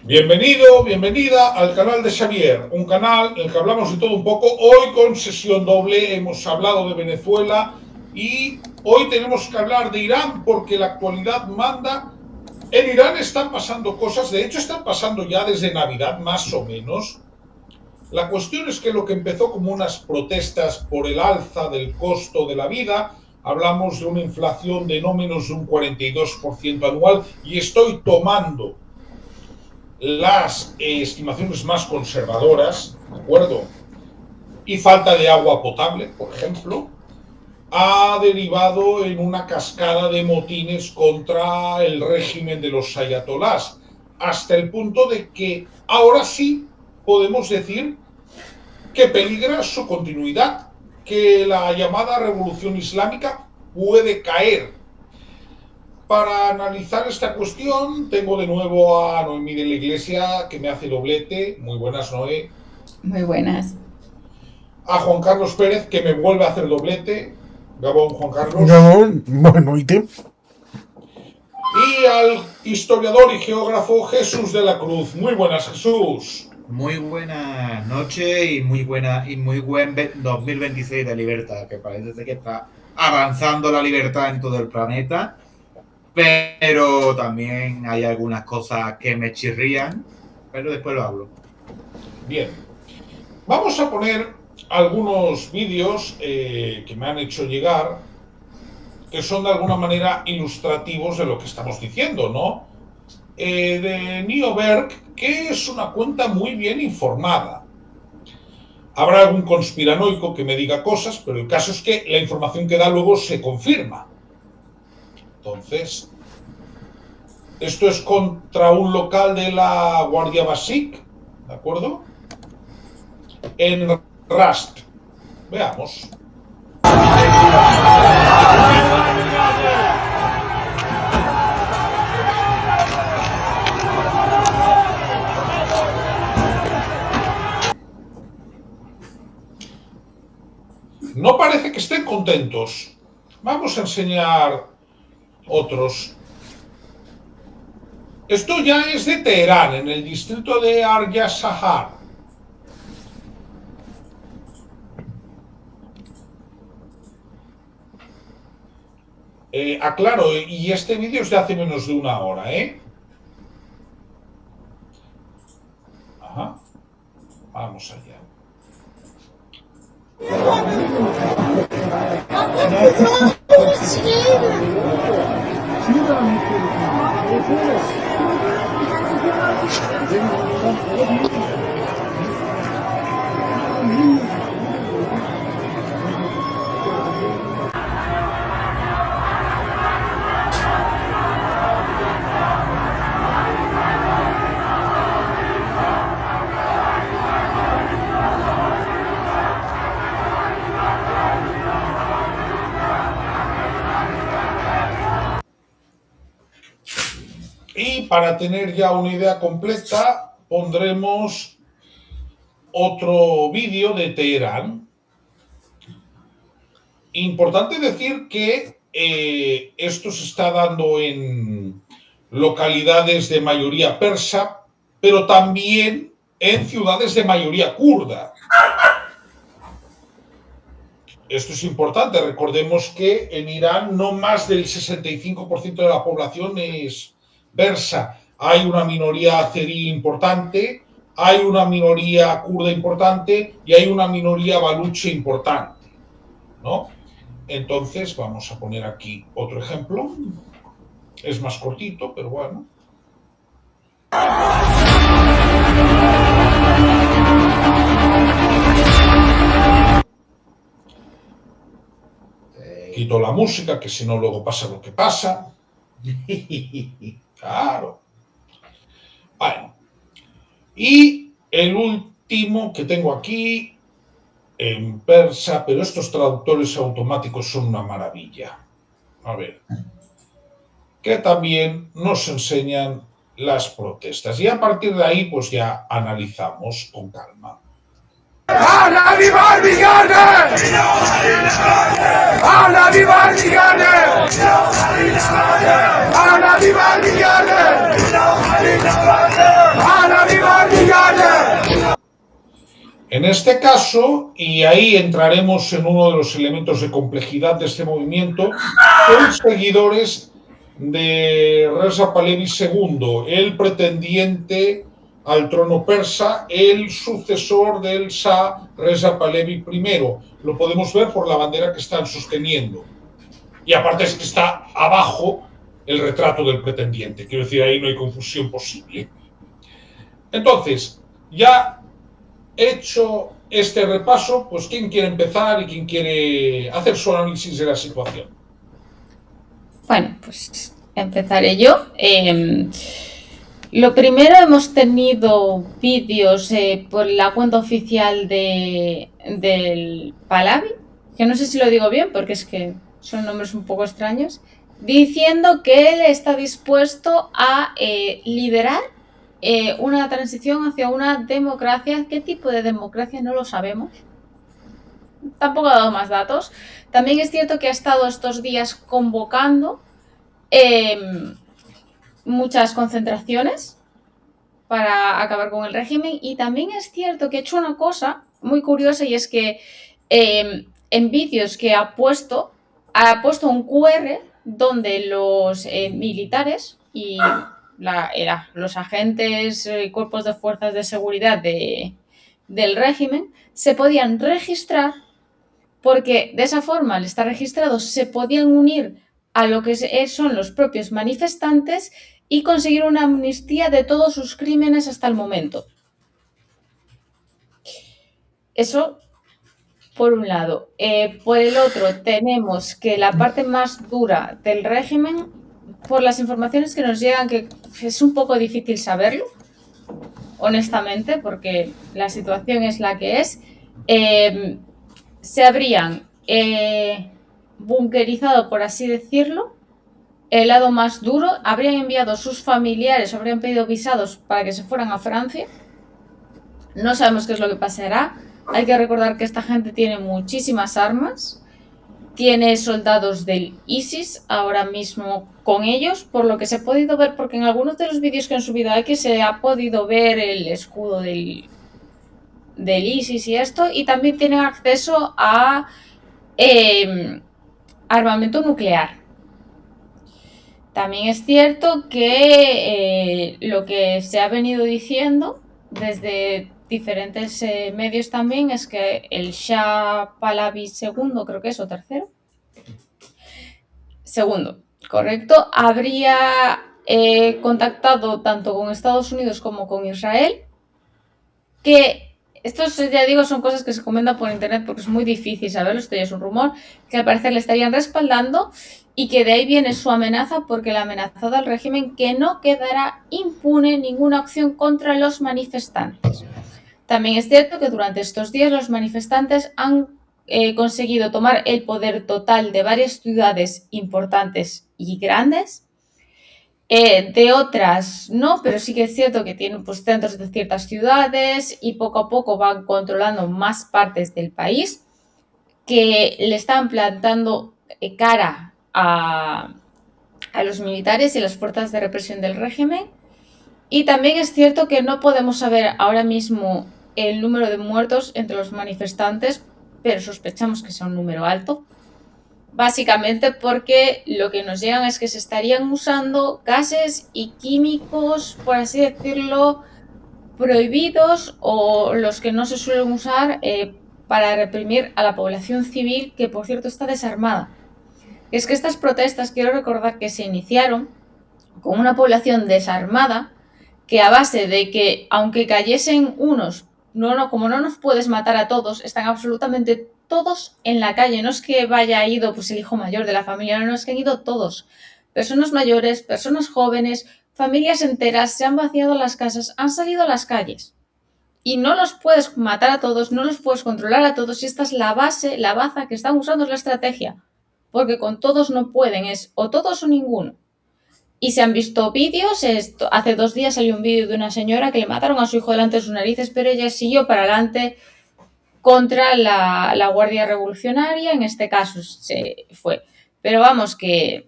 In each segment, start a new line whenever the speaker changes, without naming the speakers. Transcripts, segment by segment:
Bienvenido, bienvenida al canal de Xavier, un canal en el que hablamos de todo un poco. Hoy con sesión doble hemos hablado de Venezuela y hoy tenemos que hablar de Irán porque la actualidad manda. En Irán están pasando cosas, de hecho están pasando ya desde Navidad más o menos. La cuestión es que lo que empezó como unas protestas por el alza del costo de la vida, hablamos de una inflación de no menos de un 42% anual y estoy tomando las estimaciones más conservadoras, ¿de acuerdo? Y falta de agua potable, por ejemplo, ha derivado en una cascada de motines contra el régimen de los ayatolás, hasta el punto de que ahora sí podemos decir que peligra su continuidad, que la llamada revolución islámica puede caer. Para analizar esta cuestión, tengo de nuevo a Noemí de la Iglesia, que me hace doblete. Muy buenas, Noé.
Muy buenas.
A Juan Carlos Pérez, que me vuelve a hacer doblete. Gabón, Juan Carlos.
Gabón, bueno, ¿y qué?
Y al historiador y geógrafo Jesús de la Cruz. Muy buenas, Jesús.
Muy buenas noches y muy buen 2026 de libertad, que parece que está avanzando la libertad en todo el planeta, pero también hay algunas cosas que me chirrían, pero después lo hablo.
Bien, vamos a poner algunos vídeos que me han hecho llegar, que son de alguna manera ilustrativos de lo que estamos diciendo, ¿no? De Nioberg, que es una cuenta muy bien informada. Habrá algún conspiranoico que me diga cosas, pero el caso es que la información que da luego se confirma. Entonces, esto es contra un local de la Guardia Basic, ¿de acuerdo? En Rast. Veamos. No parece que estén contentos. Vamos a enseñar otros. Esto ya es de Teherán, en el distrito de Arya Shahar. Aclaro, y este vídeo es de hace menos de una hora, ¿eh? Ajá. Vamos allá. Y para tener ya una idea completa, pondremos otro vídeo de Teherán. Importante decir que esto se está dando en localidades de mayoría persa, pero también en ciudades de mayoría kurda. Esto es importante, recordemos que en Irán no más del 65% de la población es persa. Hay una minoría azerí importante, hay una minoría kurda importante y hay una minoría baluche importante, ¿no? Entonces vamos a poner aquí otro ejemplo. Es más cortito, pero bueno. Quito la música, que si no luego pasa lo que pasa. Claro. Bueno. Y el último que tengo aquí en persa, pero estos traductores automáticos son una maravilla. A ver. Que también nos enseñan las protestas. Y a partir de ahí, pues ya analizamos con calma.
¡Habla viva el Vigarde! ¡Habla viva el Vigarde! ¡Habla viva el Vigarde! ¡Habla viva el Vigarde!
En este caso, y ahí entraremos en uno de los elementos de complejidad de este movimiento, son seguidores de Reza Pahlavi II, el pretendiente al trono persa, el sucesor del Shah Reza Pahlavi I. Lo podemos ver por la bandera que están sosteniendo. Y aparte es que está abajo el retrato del pretendiente. Quiero decir, ahí no hay confusión posible. Entonces, ya hecho este repaso, pues ¿quién quiere empezar y quién quiere hacer su análisis de la situación?
Bueno, pues empezaré yo. Lo primero, hemos tenido vídeos por la cuenta oficial del Pahlavi, que no sé si lo digo bien porque es que son nombres un poco extraños, diciendo que él está dispuesto a liderar una transición hacia una democracia. ¿Qué tipo de democracia? No lo sabemos. Tampoco ha dado más datos. También es cierto que ha estado estos días convocando muchas concentraciones para acabar con el régimen, y también es cierto que ha hecho una cosa muy curiosa, y es que en vídeos que ha puesto un QR donde los militares y los agentes y cuerpos de fuerzas de seguridad del régimen se podían registrar, porque de esa forma, al estar registrados, se podían unir a lo que son los propios manifestantes y conseguir una amnistía de todos sus crímenes hasta el momento. Eso por un lado. Por el otro, tenemos que la parte más dura del régimen, por las informaciones que nos llegan, que es un poco difícil saberlo, honestamente, porque la situación es la que es, se habrían bunkerizado, por así decirlo, el lado más duro, habrían enviado a sus familiares, habrían pedido visados para que se fueran a Francia. No sabemos qué es lo que pasará. Hay que recordar que esta gente tiene muchísimas armas, tiene soldados del ISIS ahora mismo con ellos, por lo que se ha podido ver, porque en algunos de los vídeos que han subido aquí se ha podido ver el escudo del ISIS y esto, y también tienen acceso a armamento nuclear. También es cierto que lo que se ha venido diciendo desde diferentes medios también es que el Shah Pahlavi II, creo que es, o tercero, segundo, correcto, habría contactado tanto con Estados Unidos como con Israel, que estos, ya digo, son cosas que se comentan por internet porque es muy difícil saberlo, esto ya es un rumor, que al parecer le estarían respaldando, y que de ahí viene su amenaza, porque le ha amenazado al régimen que no quedará impune ninguna acción contra los manifestantes. También es cierto que durante estos días los manifestantes han conseguido tomar el poder total de varias ciudades importantes y grandes. De otras no, pero sí que es cierto que tienen pues centros de ciertas ciudades y poco a poco van controlando más partes del país, que le están plantando cara a los militares y las fuerzas de represión del régimen. Y también es cierto que no podemos saber ahora mismo el número de muertos entre los manifestantes, pero sospechamos que sea un número alto. Básicamente porque lo que nos llegan es que se estarían usando gases y químicos, por así decirlo, prohibidos, o los que no se suelen usar para reprimir a la población civil, que por cierto está desarmada. Es que estas protestas, quiero recordar que se iniciaron con una población desarmada, que a base de que aunque cayesen unos, como no nos puedes matar a todos, están absolutamente todos en la calle. No es que vaya ido pues el hijo mayor de la familia, no, es que han ido todos. Personas mayores, personas jóvenes, familias enteras, se han vaciado las casas, han salido a las calles. Y no los puedes matar a todos, no los puedes controlar a todos, y esta es la base, la baza que están usando, es la estrategia. Porque con todos no pueden, es o todos o ninguno. Y se han visto vídeos, hace 2 días salió un vídeo de una señora que le mataron a su hijo delante de sus narices, pero ella siguió para adelante. contra la Guardia Revolucionaria, en este caso se fue. Pero vamos, que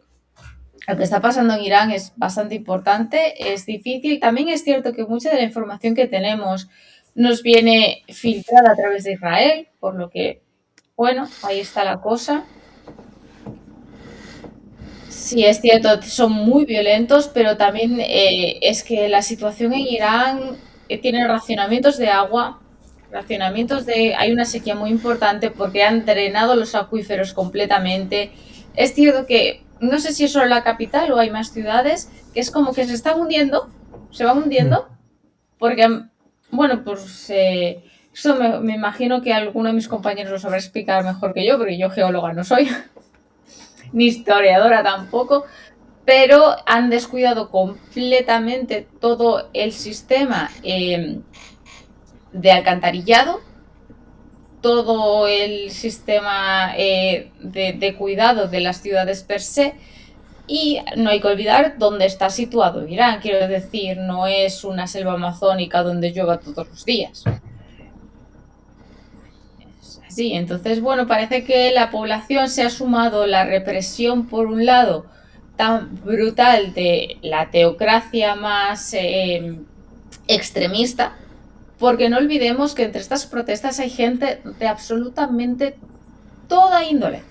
lo que está pasando en Irán es bastante importante, es difícil. También es cierto que mucha de la información que tenemos nos viene filtrada a través de Israel, por lo que, bueno, ahí está la cosa. Sí, es cierto, son muy violentos, pero también es que la situación en Irán tiene racionamientos de agua, hay una sequía muy importante porque han drenado los acuíferos completamente. Es cierto que no sé si es solo la capital o hay más ciudades que es como que se están hundiendo, se van hundiendo, porque, bueno, pues eso me imagino que alguno de mis compañeros lo sabrá explicar mejor que yo, porque yo geóloga no soy, ni historiadora tampoco, pero han descuidado completamente todo el sistema de alcantarillado, todo el sistema de cuidado de las ciudades per se, y no hay que olvidar dónde está situado Irán. Quiero decir, no es una selva amazónica donde llueva todos los días. Es así. Entonces, bueno, parece que la población se ha sumado la represión, por un lado, tan brutal de la teocracia más extremista, porque no olvidemos que entre estas protestas hay gente de absolutamente toda índole.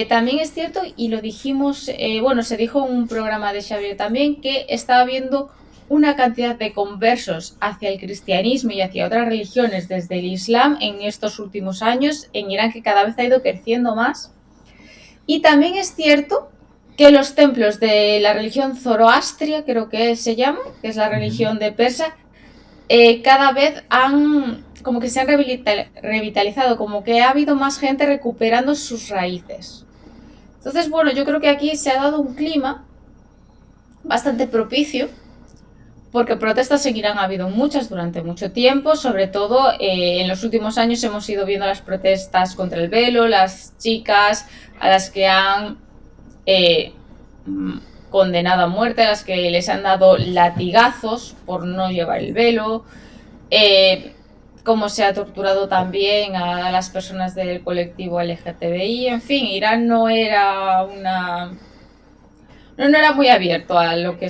También es cierto, y lo dijimos, bueno, se dijo en un programa de Xavier también, que estaba habiendo una cantidad de conversos hacia el cristianismo y hacia otras religiones desde el Islam en estos últimos años en Irán, que cada vez ha ido creciendo más. Y también es cierto que los templos de la religión zoroastria, creo que se llama, que es la religión de Persa, cada vez como que se han revitalizado, como que ha habido más gente recuperando sus raíces. Entonces, bueno, yo creo que aquí se ha dado un clima bastante propicio, porque protestas en Irán ha habido muchas durante mucho tiempo, sobre todo en los últimos años hemos ido viendo las protestas contra el velo, las chicas a las que han condenado a muerte, a las que les han dado latigazos por no llevar el velo, cómo se ha torturado también a las personas del colectivo LGTBI. En fin, Irán no era muy abierto a lo que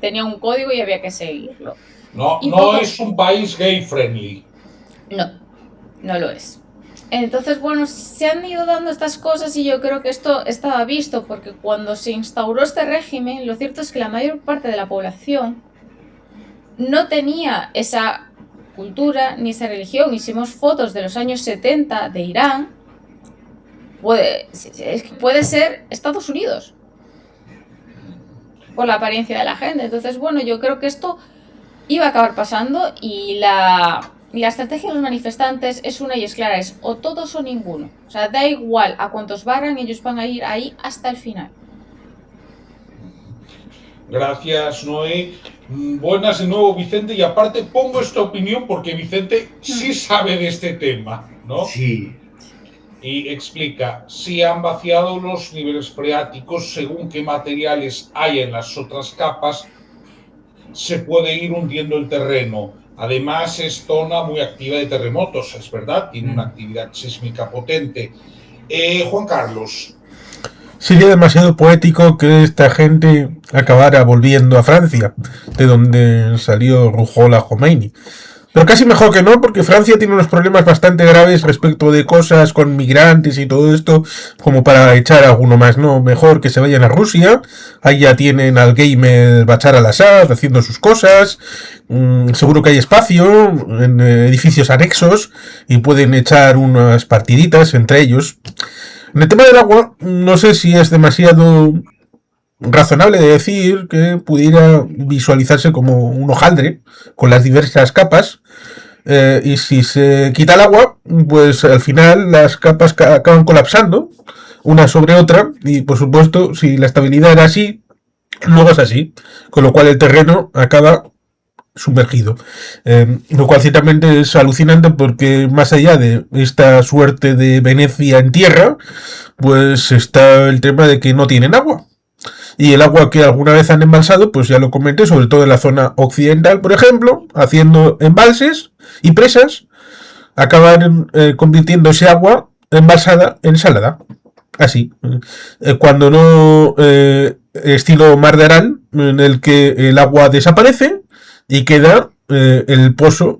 tenía un código y había que seguirlo.
No es un país gay friendly.
No lo es. Entonces, bueno, se han ido dando estas cosas y yo creo que esto estaba visto, porque cuando se instauró este régimen, lo cierto es que la mayor parte de la población no tenía esa cultura ni esa religión. Hicimos fotos de los años 70 de Irán, puede ser Estados Unidos por la apariencia de la gente. Entonces, bueno, yo creo que esto iba a acabar pasando y la estrategia de los manifestantes es una y es clara, es o todos o ninguno. O sea, da igual a cuántos barran, ellos van a ir ahí hasta el final.
Gracias, Noé. Buenas de nuevo, Vicente. Y aparte pongo esta opinión porque Vicente sí sabe de este tema, ¿no?
Sí.
Y explica, si han vaciado los niveles freáticos, según qué materiales hay en las otras capas, se puede ir hundiendo el terreno. Además, es zona muy activa de terremotos, es verdad, tiene una actividad sísmica potente. Juan Carlos.
Sería demasiado poético que esta gente acabara volviendo a Francia, de donde salió Ruhollah Khomeini. Pero casi mejor que no, porque Francia tiene unos problemas bastante graves respecto de cosas con migrantes y todo esto, como para echar a alguno más, ¿no? Mejor que se vayan a Rusia, ahí ya tienen al gamer Bashar al-Assad haciendo sus cosas, seguro que hay espacio en edificios anexos y pueden echar unas partiditas entre ellos. En el tema del agua, no sé si es demasiado razonable de decir que pudiera visualizarse como un hojaldre con las diversas capas, y si se quita el agua, pues al final las capas acaban colapsando una sobre otra y por supuesto si la estabilidad era así, luego es así, con lo cual el terreno acaba sumergido, lo cual ciertamente es alucinante porque más allá de esta suerte de Venecia en tierra, pues está el tema de que no tienen agua. Y el agua que alguna vez han embalsado, pues ya lo comenté, sobre todo en la zona occidental, por ejemplo, haciendo embalses y presas, acabar convirtiendo ese agua envasada en salada. Así. Cuando no, estilo Mar de Aral, en el que el agua desaparece y queda el pozo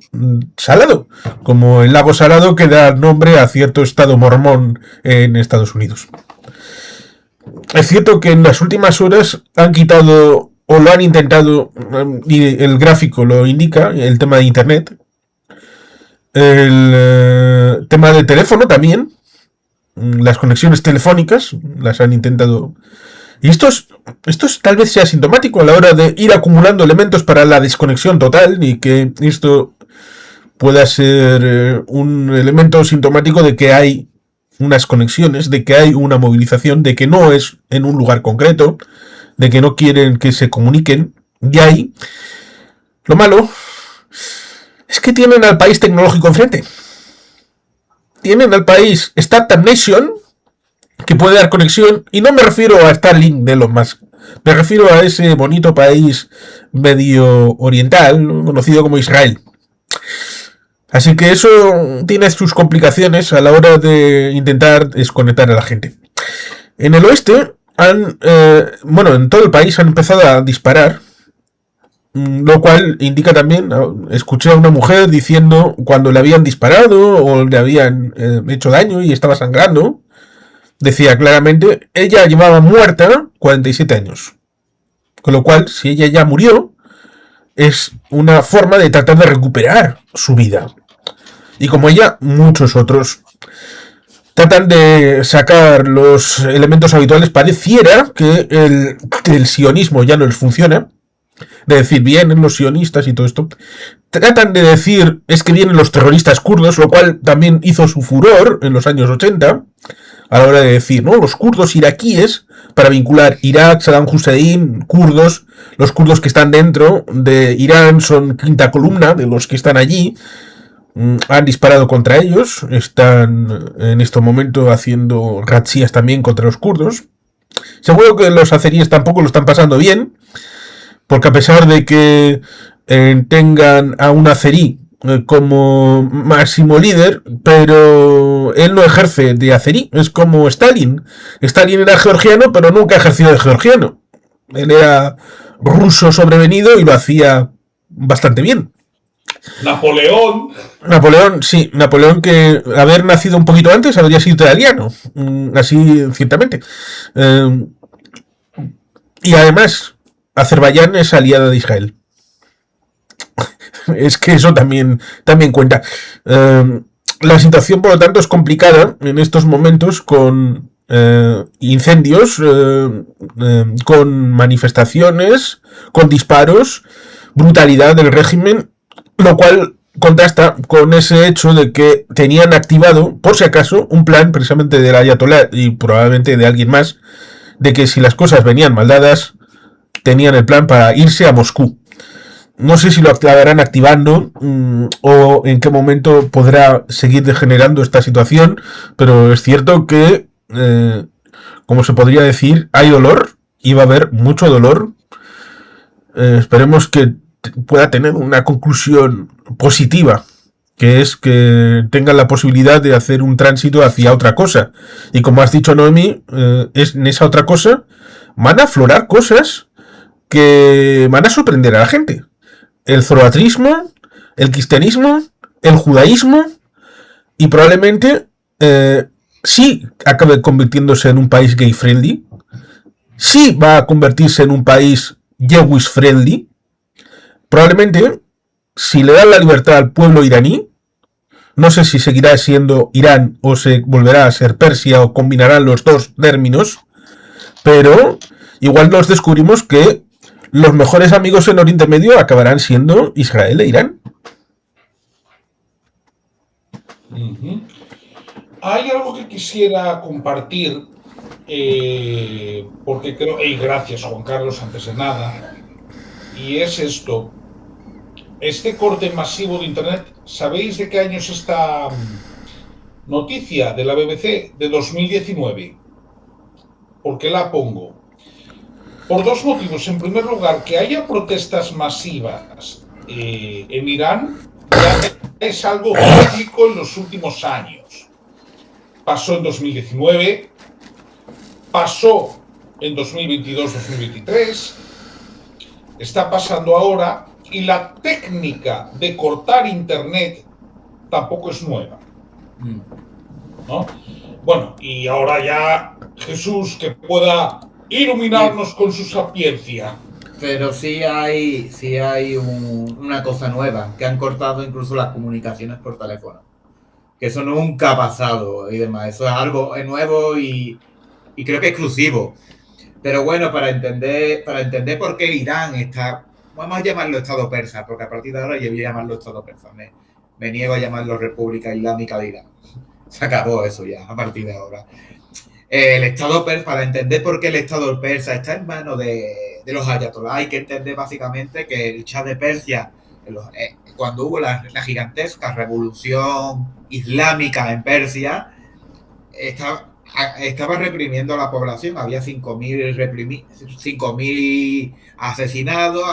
salado, como el lago salado que da nombre a cierto estado mormón en Estados Unidos. Es cierto que en las últimas horas han quitado o lo han intentado, y el gráfico lo indica, el tema de internet, el tema de teléfono también, las conexiones telefónicas las han intentado. Y esto tal vez sea sintomático a la hora de ir acumulando elementos para la desconexión total, y que esto pueda ser un elemento sintomático de que hay unas conexiones, de que hay una movilización, de que no es en un lugar concreto, de que no quieren que se comuniquen. Y ahí lo malo es que tienen al país tecnológico enfrente. Tienen al país Startup Nation, que puede dar conexión, y no me refiero a Starlink de Elon Musk, me refiero a ese bonito país medio oriental, conocido como Israel. Así que eso tiene sus complicaciones a la hora de intentar desconectar a la gente. En el oeste en todo el país han empezado a disparar, lo cual indica también, escuché a una mujer diciendo cuando le habían disparado o le habían hecho daño y estaba sangrando, decía claramente, ella llevaba muerta 47 años. Con lo cual, si ella ya murió, es una forma de tratar de recuperar su vida. Y como ella, muchos otros tratan de sacar los elementos habituales. Pareciera que el sionismo ya no les funciona. De decir, vienen los sionistas y todo esto. Tratan de decir, es que vienen los terroristas kurdos, lo cual también hizo su furor en los años 80, a la hora de decir, ¿no? Los kurdos iraquíes, para vincular Irak, Saddam Hussein, kurdos, los kurdos que están dentro de Irán son quinta columna de los que están allí, han disparado contra ellos, están en este momento haciendo razzías también contra los kurdos. Seguro que los azeríes tampoco lo están pasando bien, porque a pesar de que tengan a un azerí como máximo líder, pero él no ejerce de azerí, es como Stalin. Stalin era georgiano, pero nunca ejerció de georgiano. Él era ruso sobrevenido y lo hacía bastante bien.
Napoleón,
sí, Napoleón, que haber nacido un poquito antes habría sido italiano, así ciertamente. Y además, Azerbaiyán es aliada de Israel. Es que eso también cuenta. La situación, por lo tanto, es complicada en estos momentos, con incendios, con manifestaciones, con disparos, brutalidad del régimen, lo cual contrasta con ese hecho de que tenían activado, por si acaso, un plan precisamente del Ayatolá y probablemente de alguien más, de que si las cosas venían mal dadas, tenían el plan para irse a Moscú. No sé si lo acabarán activando o en qué momento podrá seguir degenerando esta situación, pero es cierto que, como se podría decir, hay dolor y va a haber mucho dolor. Esperemos que pueda tener una conclusión positiva, que es que tengan la posibilidad de hacer un tránsito hacia otra cosa. Y como has dicho, Noemi, en esa otra cosa van a aflorar cosas que van a sorprender a la gente. El zoroastrismo, el cristianismo, el judaísmo, y probablemente sí acabe convirtiéndose en un país gay friendly, sí va a convertirse en un país Jewish friendly. Probablemente, si le dan la libertad al pueblo iraní, no sé si seguirá siendo Irán o se volverá a ser Persia o combinarán los dos términos, pero igual nos descubrimos que los mejores amigos en Oriente Medio acabarán siendo Israel e Irán.
Hay algo que quisiera compartir, porque creo, y gracias Juan Carlos antes de nada, y es esto. Este corte masivo de internet, ¿sabéis de qué año es esta noticia de la BBC? De 2019. ¿Por qué la pongo? Por dos motivos. En primer lugar, que haya protestas masivas en Irán es algo cíclico en los últimos años. Pasó en 2019, pasó en 2022-2023, está pasando ahora, y la técnica de cortar internet tampoco es nueva, ¿no? Bueno, y ahora ya Jesús, que pueda iluminarnos con su sapiencia.
Pero sí hay una cosa nueva, que han cortado incluso las comunicaciones por teléfono. Que eso nunca ha pasado y demás. Eso es algo nuevo y creo que exclusivo. Pero bueno, para entender por qué Irán está, vamos a llamarlo Estado persa, porque a partir de ahora yo voy a llamarlo Estado persa. Me niego a llamarlo República Islámica de Irán. Se acabó eso ya, a partir de ahora. El Estado persa, para entender por qué el Estado persa está en manos de los ayatolás, hay que entender básicamente que el Shah de Persia, cuando hubo la gigantesca revolución islámica en Persia, estaba reprimiendo a la población. Había 5.000 asesinados,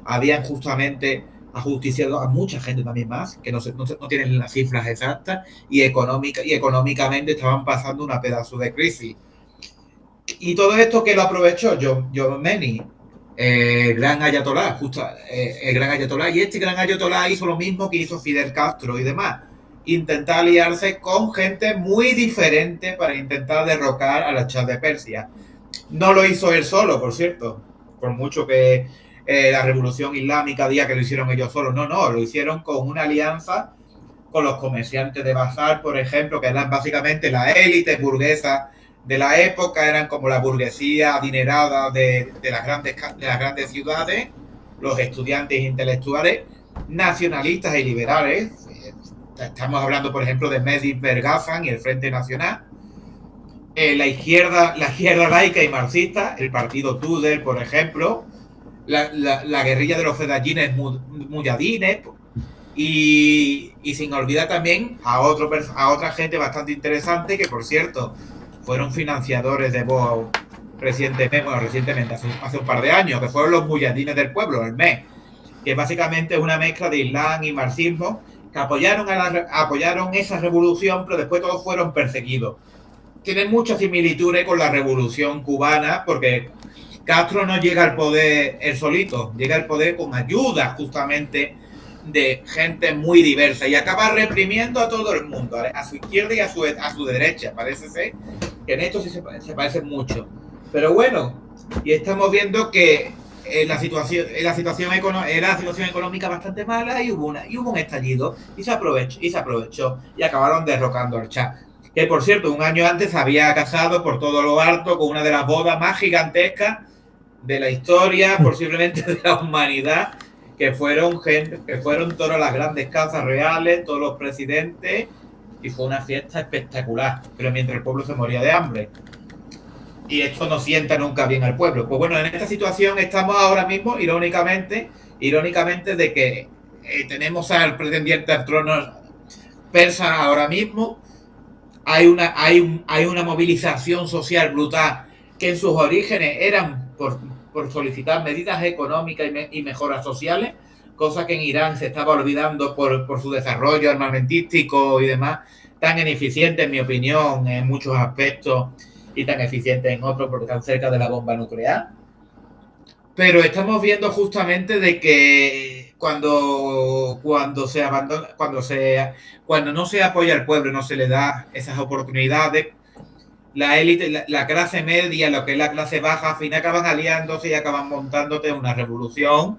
habían justamente ajusticiado a mucha gente también más, que no tienen las cifras exactas, y económicamente estaban pasando una pedazo de crisis. Y todo esto que lo aprovechó John Khomeini, el gran ayatolá, y este gran ayatolá hizo lo mismo que hizo Fidel Castro y demás, intentar aliarse con gente muy diferente para intentar derrocar a la Shah de Persia. No lo hizo él solo, por cierto, por mucho que la revolución islámica diga que lo hicieron ellos solos. No, lo hicieron con una alianza con los comerciantes de bazar, por ejemplo, que eran básicamente la élite burguesa de la época, eran como la burguesía adinerada de las grandes ciudades, los estudiantes intelectuales, nacionalistas y liberales. Estamos hablando, por ejemplo, de Mehdi Berghazan y el Frente Nacional. La izquierda laica y marxista, el partido Tudeh, por ejemplo, la guerrilla de los fedayines muyadines, y sin olvidar también a otra gente bastante interesante que, por cierto, fueron financiadores de Vox recientemente, hace un par de años, que fueron los muyadines del pueblo, el MES, que básicamente es una mezcla de islam y marxismo, que apoyaron esa revolución, pero después todos fueron perseguidos. Tienen muchas similitudes con la revolución cubana, porque Castro no llega al poder él solito, llega al poder con ayuda justamente de gente muy diversa y acaba reprimiendo a todo el mundo, a su izquierda y a su derecha. Parece ser que en esto sí se parecen mucho. Pero bueno, y estamos viendo que la situación económica bastante mala, y hubo un estallido y se aprovechó y acabaron derrocando al Shah, que por cierto un año antes había casado por todo lo alto con una de las bodas más gigantescas de la historia, posiblemente de la humanidad, que fueron todas las grandes casas reales, todos los presidentes, y fue una fiesta espectacular, pero mientras el pueblo se moría de hambre. Y esto no sienta nunca bien al pueblo. Pues bueno, en esta situación estamos ahora mismo, irónicamente, de que tenemos al pretendiente al trono persa ahora mismo. Hay una movilización social brutal, que en sus orígenes eran por solicitar medidas económicas y mejoras sociales, cosa que en Irán se estaba olvidando por su desarrollo armamentístico y demás, tan ineficiente, en mi opinión, en muchos aspectos, y tan eficiente en otros porque están cerca de la bomba nuclear. Pero estamos viendo justamente de que cuando no se apoya al pueblo, no se le da esas oportunidades, la élite, la clase media, lo que es la clase baja, al fin acaban aliándose y acaban montándote una revolución.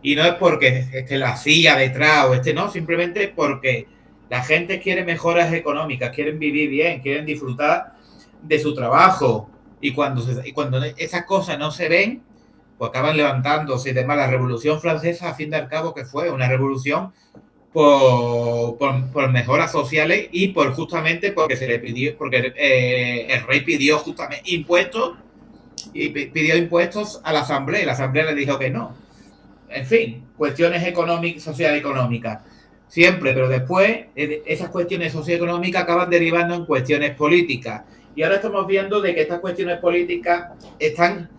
Y no es porque esté la CIA detrás no, simplemente porque la gente quiere mejoras económicas, quieren vivir bien, quieren disfrutar de su trabajo, y cuando esas cosas no se ven, pues acaban levantándose y demás. La Revolución Francesa, a fin de al cabo, que fue una revolución por mejoras sociales y justamente porque se le pidió, porque el rey pidió justamente impuestos, y pidió impuestos a la asamblea, y la asamblea le dijo que no. En fin, cuestiones sociales económicas siempre, pero después esas cuestiones socioeconómicas acaban derivando en cuestiones políticas. Y ahora estamos viendo de que estas cuestiones políticas están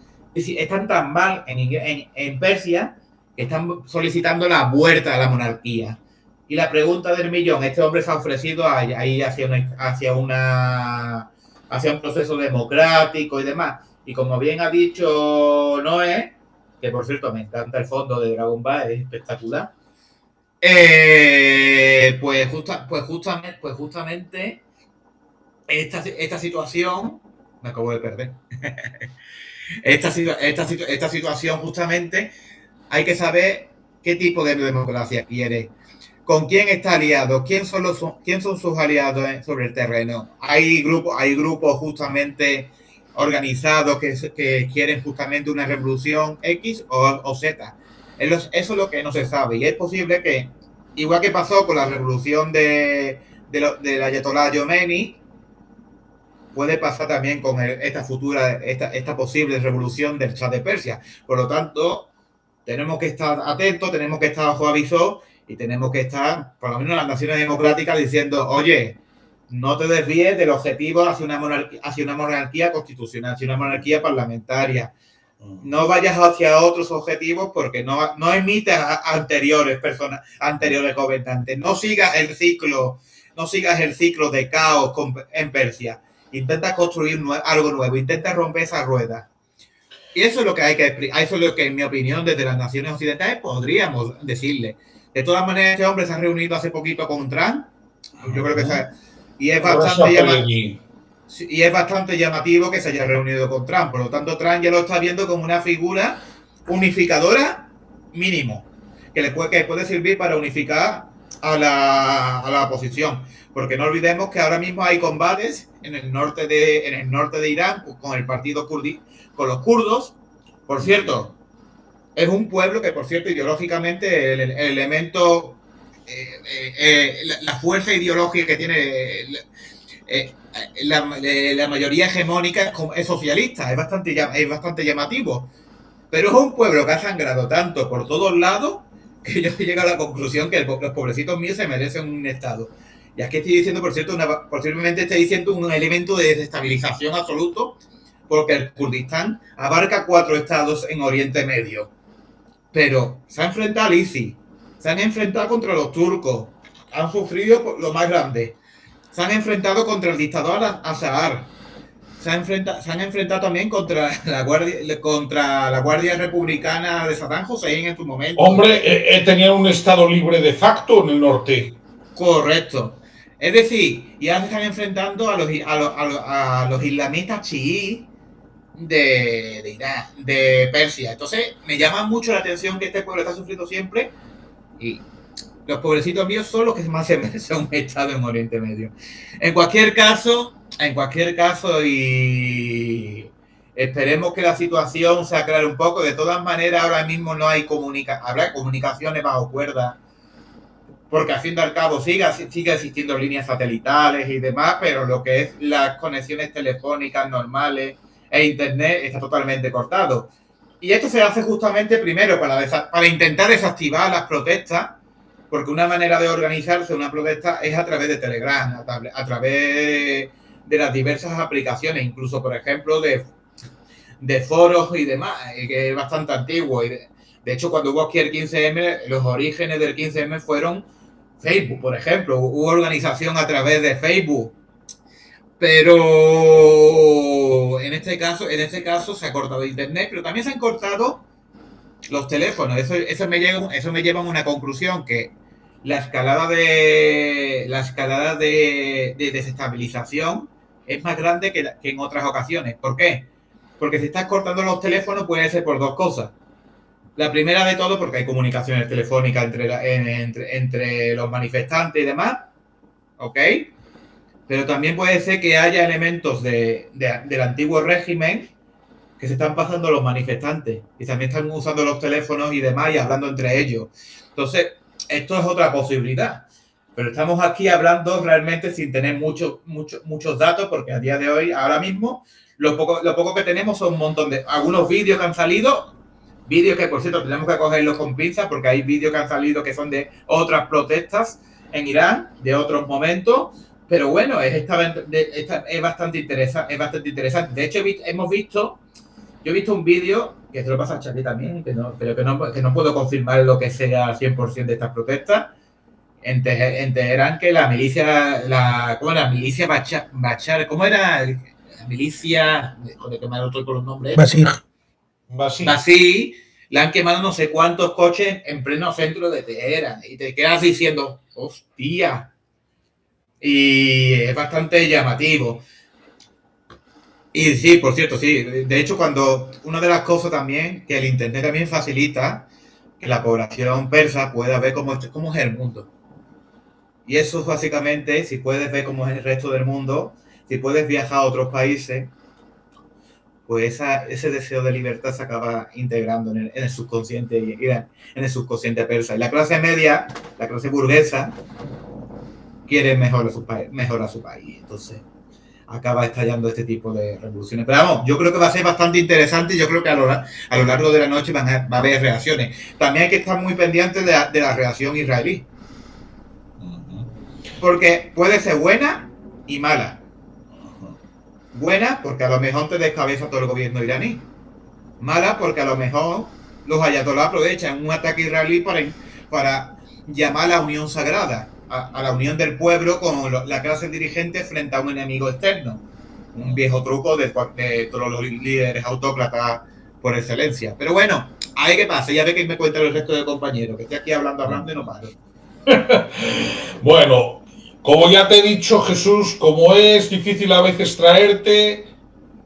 tan mal en Persia, que están solicitando la vuelta a la monarquía. Y la pregunta del millón, este hombre se ha ofrecido ahí hacia un proceso democrático y demás. Y como bien ha dicho Noé, que por cierto me encanta el fondo de Dragon Ball, es espectacular. Pues justamente esta situación, me acabo de perder. Esta situación justamente hay que saber qué tipo de democracia quiere, con quién está aliado, quién son sus aliados sobre el terreno. Hay grupos justamente organizados que quieren justamente una revolución X o Z. Eso es lo que no se sabe. Y es posible que, igual que pasó con la revolución del Ayatollah Khomeini, puede pasar también con esta posible revolución del Shah de Persia. Por lo tanto, tenemos que estar atentos, tenemos que estar bajo aviso y tenemos que estar, por lo menos las naciones democráticas, diciendo, oye, no te desvíes del objetivo hacia una monarquía constitucional, hacia una monarquía parlamentaria. No vayas hacia otros objetivos porque no imites a anteriores gobernantes. No sigas el ciclo de caos en Persia. Intenta construir algo nuevo, intenta romper esa rueda. Y eso es lo que eso es lo que, en mi opinión, desde las naciones occidentales podríamos decirle. De todas maneras, este hombre se ha reunido hace poquito con Trump. Yo creo que y es bastante llamativo que se haya reunido con Trump. Por lo tanto, Trump ya lo está viendo como una figura unificadora mínimo, que puede servir para unificar a la oposición. Porque no olvidemos que ahora mismo hay combates en el norte de Irán con el partido kurdí, con los kurdos. Por cierto, es un pueblo que, por cierto, ideológicamente el elemento, la fuerza ideológica que tiene la mayoría hegemónica es socialista, es bastante llamativo. Pero es un pueblo que ha sangrado tanto por todos lados que yo llego a la conclusión que los pobrecitos míos se merecen un estado. Y aquí estoy diciendo, por cierto, posiblemente estoy diciendo un elemento de desestabilización absoluto, porque el Kurdistán abarca 4 estados en Oriente Medio. Pero se ha enfrentado al ISIS, se han enfrentado contra los turcos, han sufrido lo más grande, se han enfrentado contra el dictador Assad, se han enfrentado también contra la Guardia Republicana de Saddam Hussein en su momento.
Hombre, tenían un estado libre de facto en el norte.
Correcto. Es decir, ya se están enfrentando a los islamistas chiíes de Irán, de Persia. Entonces, me llama mucho la atención que este pueblo está sufriendo siempre y los pobrecitos míos son los que más se merecen un estado en Oriente Medio. En cualquier caso, y esperemos que la situación se aclare un poco. De todas maneras, ahora mismo no hay habrá comunicaciones bajo cuerda, porque al fin y al cabo sigue existiendo líneas satelitales y demás, pero lo que es las conexiones telefónicas normales e internet está totalmente cortado. Y esto se hace justamente primero para intentar desactivar las protestas, porque una manera de organizarse una protesta es a través de Telegram, a través de las diversas aplicaciones, incluso, por ejemplo, de foros y demás, que es bastante antiguo. Y de hecho, cuando hubo aquí el 15M, los orígenes del 15M fueron Facebook, por ejemplo. Hubo organización a través de Facebook. Pero en este caso se ha cortado Internet, pero también se han cortado los teléfonos. Eso me lleva a una conclusión, que la escalada de desestabilización es más grande que en otras ocasiones. ¿Por qué? Porque si estás cortando los teléfonos puede ser por 2 cosas. La primera de todo, porque hay comunicaciones telefónicas entre los manifestantes y demás, ¿ok? Pero también puede ser que haya elementos del antiguo régimen que se están pasando a los manifestantes y también están usando los teléfonos y demás y hablando entre ellos. Entonces, esto es otra posibilidad. Pero estamos aquí hablando realmente sin tener muchos datos, porque a día de hoy, ahora mismo, lo poco que tenemos son un montón de algunos vídeos que han salido, vídeos que, por cierto, tenemos que cogerlos con pinzas, porque hay vídeos que han salido que son de otras protestas en Irán, de otros momentos. Pero bueno, es bastante interesante. De hecho, yo he visto un vídeo, que se lo pasa a Charlie también, pero que no puedo confirmar lo que sea al 100% de estas protestas, en Teherán, que la milicia, ¿cómo era? Milicia Bachar, ¿cómo era? La milicia, joder, que me ha con los nombres.
Basij.
Así, le han quemado no sé cuántos coches en pleno centro de Teherán. Y te quedas diciendo, hostia. Y es bastante llamativo. Y sí, por cierto, sí. De hecho, una de las cosas también que el internet también facilita que la población persa pueda ver cómo es el mundo. Y eso es básicamente, si puedes ver cómo es el resto del mundo, si puedes viajar a otros países, pues ese deseo de libertad se acaba integrando en el subconsciente en el subconsciente persa. Y la clase media, la clase burguesa, quiere mejorar su país. Entonces, acaba estallando este tipo de revoluciones. Pero vamos, yo creo que va a ser bastante interesante y yo creo que a lo largo de la noche va a haber reacciones. También hay que estar muy pendientes de la reacción israelí. Porque puede ser buena y mala. Buena porque a lo mejor te descabeza todo el gobierno iraní. Mala porque a lo mejor los ayatolás aprovechan un ataque israelí para llamar a la unión sagrada, a la unión del pueblo con la clase dirigente frente a un enemigo externo. Un viejo truco de todos los líderes autócratas por excelencia. Pero bueno, a ver qué pasa. Ya ve que me cuentan el resto de compañeros, que estoy aquí hablando y no paro.
Bueno, como ya te he dicho, Jesús, como es difícil a veces traerte,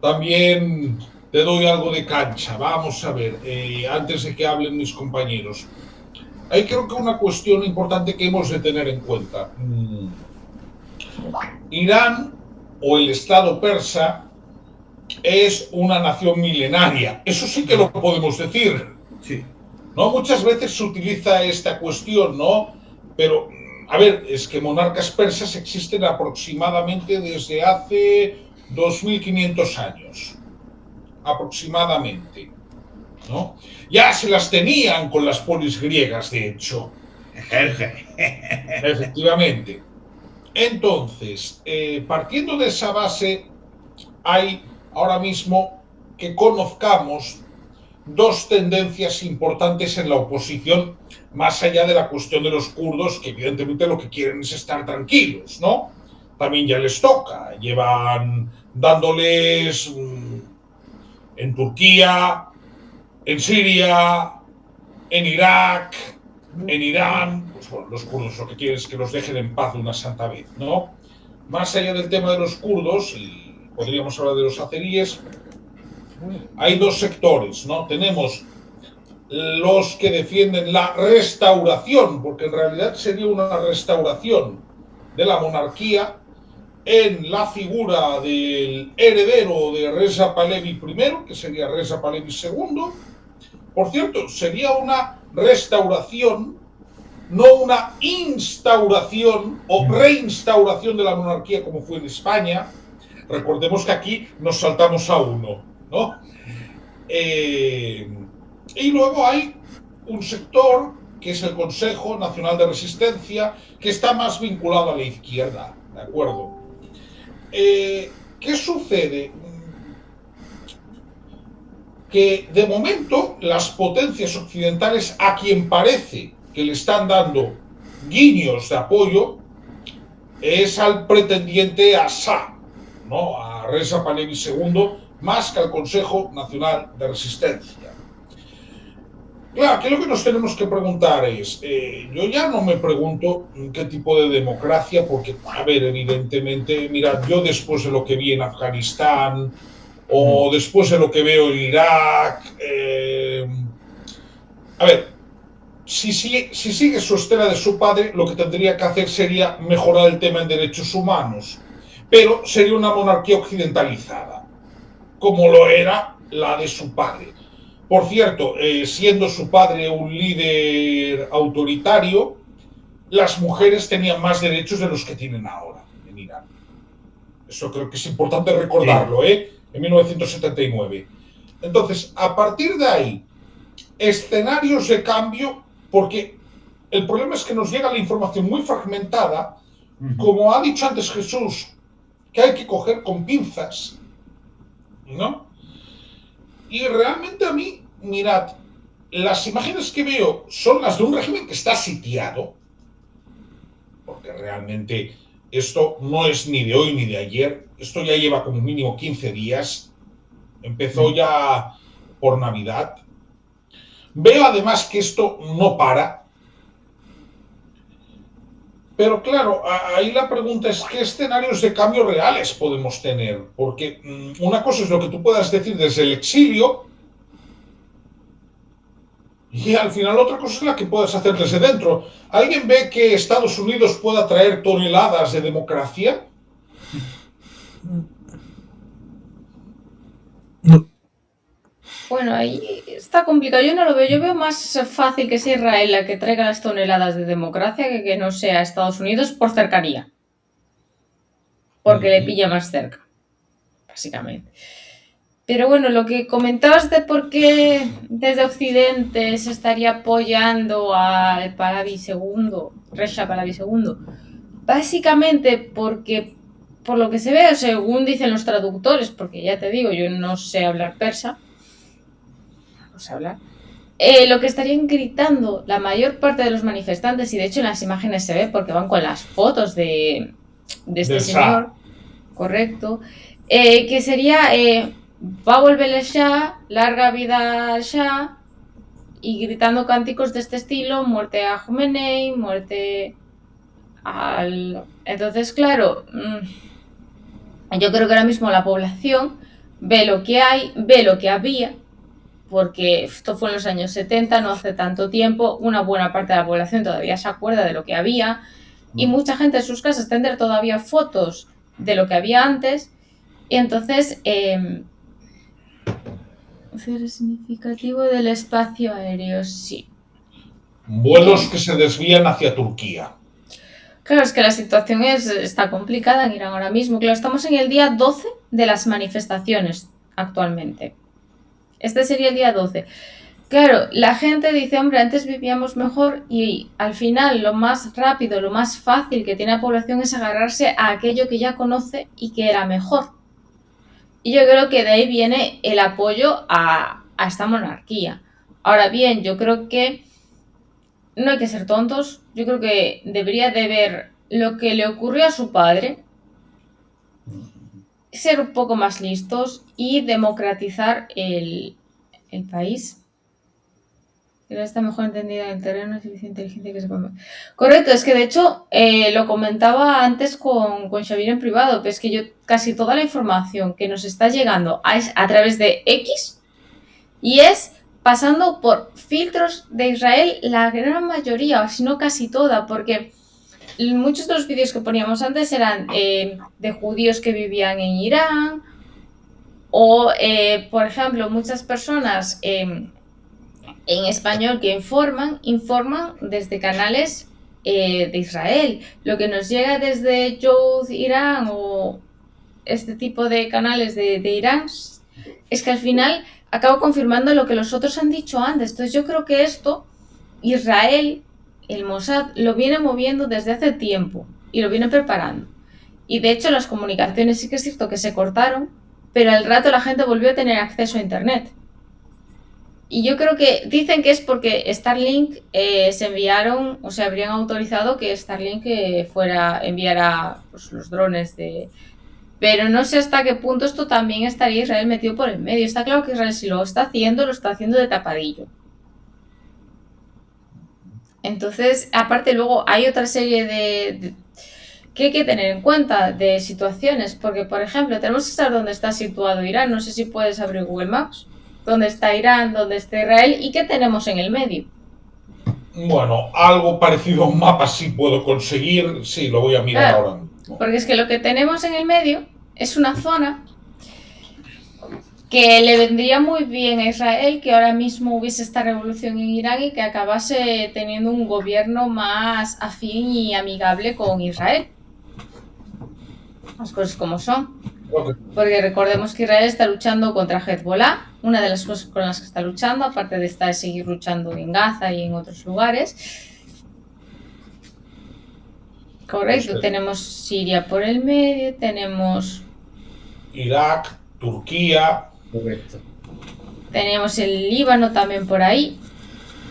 también te doy algo de cancha. Vamos a ver, antes de que hablen mis compañeros. Hay creo que una cuestión importante que hemos de tener en cuenta. Irán o el Estado persa es una nación milenaria. Eso sí que lo podemos decir.
Sí.
¿No? Muchas veces se utiliza esta cuestión, ¿no? Pero, a ver, es que monarcas persas existen aproximadamente desde hace 2500 años. Aproximadamente. ¿No? Ya se las tenían con las polis griegas, de hecho. Efectivamente. Entonces, partiendo de esa base, hay ahora mismo que conozcamos dos tendencias importantes en la oposición, más allá de la cuestión de los kurdos, que evidentemente lo que quieren es estar tranquilos, ¿no? También ya les toca, llevan dándoles en Turquía, en Siria, en Irak, en Irán, pues bueno, los kurdos lo que quieren es que los dejen en paz de una santa vez, ¿no? Más allá del tema de los kurdos, y podríamos hablar de los azeríes, hay dos sectores, ¿no? Tenemos los que defienden la restauración, porque en realidad sería una restauración de la monarquía en la figura del heredero de Reza Pahlavi I, que sería Reza Pahlavi II. Por cierto, sería una restauración, no una instauración o reinstauración de la monarquía como fue en España. Recordemos que aquí nos saltamos a uno, ¿no? Y luego hay un sector que es el Consejo Nacional de Resistencia, que está más vinculado a la izquierda, ¿de acuerdo? ¿Qué sucede? Que de momento las potencias occidentales, a quien parece que le están dando guiños de apoyo, es al pretendiente a Shah, ¿no? A Reza Pahlavi II, más que al Consejo Nacional de Resistencia. Claro, aquí lo que nos tenemos que preguntar es, yo ya no me pregunto qué tipo de democracia, porque, a ver, evidentemente, mirad, yo después de lo que vi en Afganistán, o después de lo que veo en Irak, a ver, si sigue su estela de su padre, lo que tendría que hacer sería mejorar el tema en derechos humanos, pero sería una monarquía occidentalizada, como lo era la de su padre. Por cierto, siendo su padre un líder autoritario, las mujeres tenían más derechos de los que tienen ahora en Irán. Eso creo que es importante recordarlo, en 1979. Entonces, a partir de ahí, escenarios de cambio, porque el problema es que nos llega la información muy fragmentada, como ha dicho antes Jesús, que hay que coger con pinzas, ¿no? Y realmente a mí, mirad, las imágenes que veo son las de un régimen que está sitiado, porque realmente esto no es ni de hoy ni de ayer, esto ya lleva como mínimo 15 días, empezó ya por Navidad. Veo además que esto no para, pero claro, ahí la pregunta es qué escenarios de cambio reales podemos tener, porque una cosa es lo que tú puedas decir desde el exilio y al final otra cosa es la que puedes hacer desde dentro. ¿Alguien ve que Estados Unidos pueda traer toneladas de democracia?
No.
Bueno, ahí está complicado. Yo no lo veo. Yo veo más fácil que sea Israel la que traiga las toneladas de democracia que no sea Estados Unidos por cercanía. Porque le pilla más cerca, básicamente. Pero bueno, lo que comentabas de por qué desde Occidente se estaría apoyando al Pahlavi II, Reza Pahlavi II, básicamente porque, por lo que se ve, según dicen los traductores, porque ya te digo, yo no sé hablar persa, no sé hablar, lo que estarían gritando la mayor parte de los manifestantes, y de hecho en las imágenes se ve porque van con las fotos de este
Del
señor, correcto, que sería... va a volver el Shah, larga vida al Shah, y gritando cánticos de este estilo, muerte a Khomeini, muerte al... Entonces, claro, yo creo que ahora mismo la población ve lo que hay, ve lo que había, porque esto fue en los años 70, no hace tanto tiempo, una buena parte de la población todavía se acuerda de lo que había, y mucha gente en sus casas tendrá todavía fotos de lo que había antes, y entonces... significativo del espacio aéreo, sí.
Vuelos que se desvían hacia Turquía.
Claro, es que la situación está complicada en Irán ahora mismo. Claro, estamos en el día 12 de las manifestaciones actualmente. Este sería el día 12. Claro, la gente dice, hombre, antes vivíamos mejor y al final lo más rápido, lo más fácil que tiene la población es agarrarse a aquello que ya conoce y que era mejor. Y yo creo que de ahí viene el apoyo a esta monarquía. Ahora bien, yo creo que no hay que ser tontos. Yo creo que debería de ver lo que le ocurrió a su padre, ser un poco más listos y democratizar el país. Pero está mejor entendida en el terreno, es inteligente que se puede... Correcto, es que de hecho lo comentaba antes con Xavier en privado, que es que yo casi toda la información que nos está llegando a través de X y es pasando por filtros de Israel la gran mayoría, o si no casi toda, porque muchos de los vídeos que poníamos antes eran de judíos que vivían en Irán o, por ejemplo, muchas personas... en español que informan desde canales de Israel. Lo que nos llega desde Youth Irán o este tipo de canales de Irán es que al final acabo confirmando lo que los otros han dicho antes. Entonces yo creo que esto Israel, el Mossad, lo viene moviendo desde hace tiempo y lo viene preparando. Y de hecho las comunicaciones sí que es cierto que se cortaron, pero al rato la gente volvió a tener acceso a internet. Y yo creo que dicen que es porque Starlink se enviaron, o sea, habrían autorizado que Starlink enviara pues, los drones de... Pero no sé hasta qué punto esto también estaría Israel metido por el medio. Está claro que Israel si lo está haciendo de tapadillo. Entonces, aparte luego hay otra serie que hay que tener en cuenta de situaciones, porque por ejemplo, tenemos que saber dónde está situado Irán. No sé si puedes abrir Google Maps. ¿Dónde está Irán? ¿Dónde está Israel? ¿Y qué tenemos en el medio?
Bueno, algo parecido a un mapa sí puedo conseguir. Sí, lo voy a mirar ahora mismo.
Porque es que lo que tenemos en el medio es una zona que le vendría muy bien a Israel que ahora mismo hubiese esta revolución en Irán y que acabase teniendo un gobierno más afín y amigable con Israel. Las cosas como son. Porque recordemos que Israel está luchando contra Hezbollah, una de las cosas con las que está luchando, aparte de seguir luchando en Gaza y en otros lugares. Correcto, sí. Tenemos Siria por el medio, tenemos...
Irak, Turquía...
Correcto.
Tenemos el Líbano también por ahí.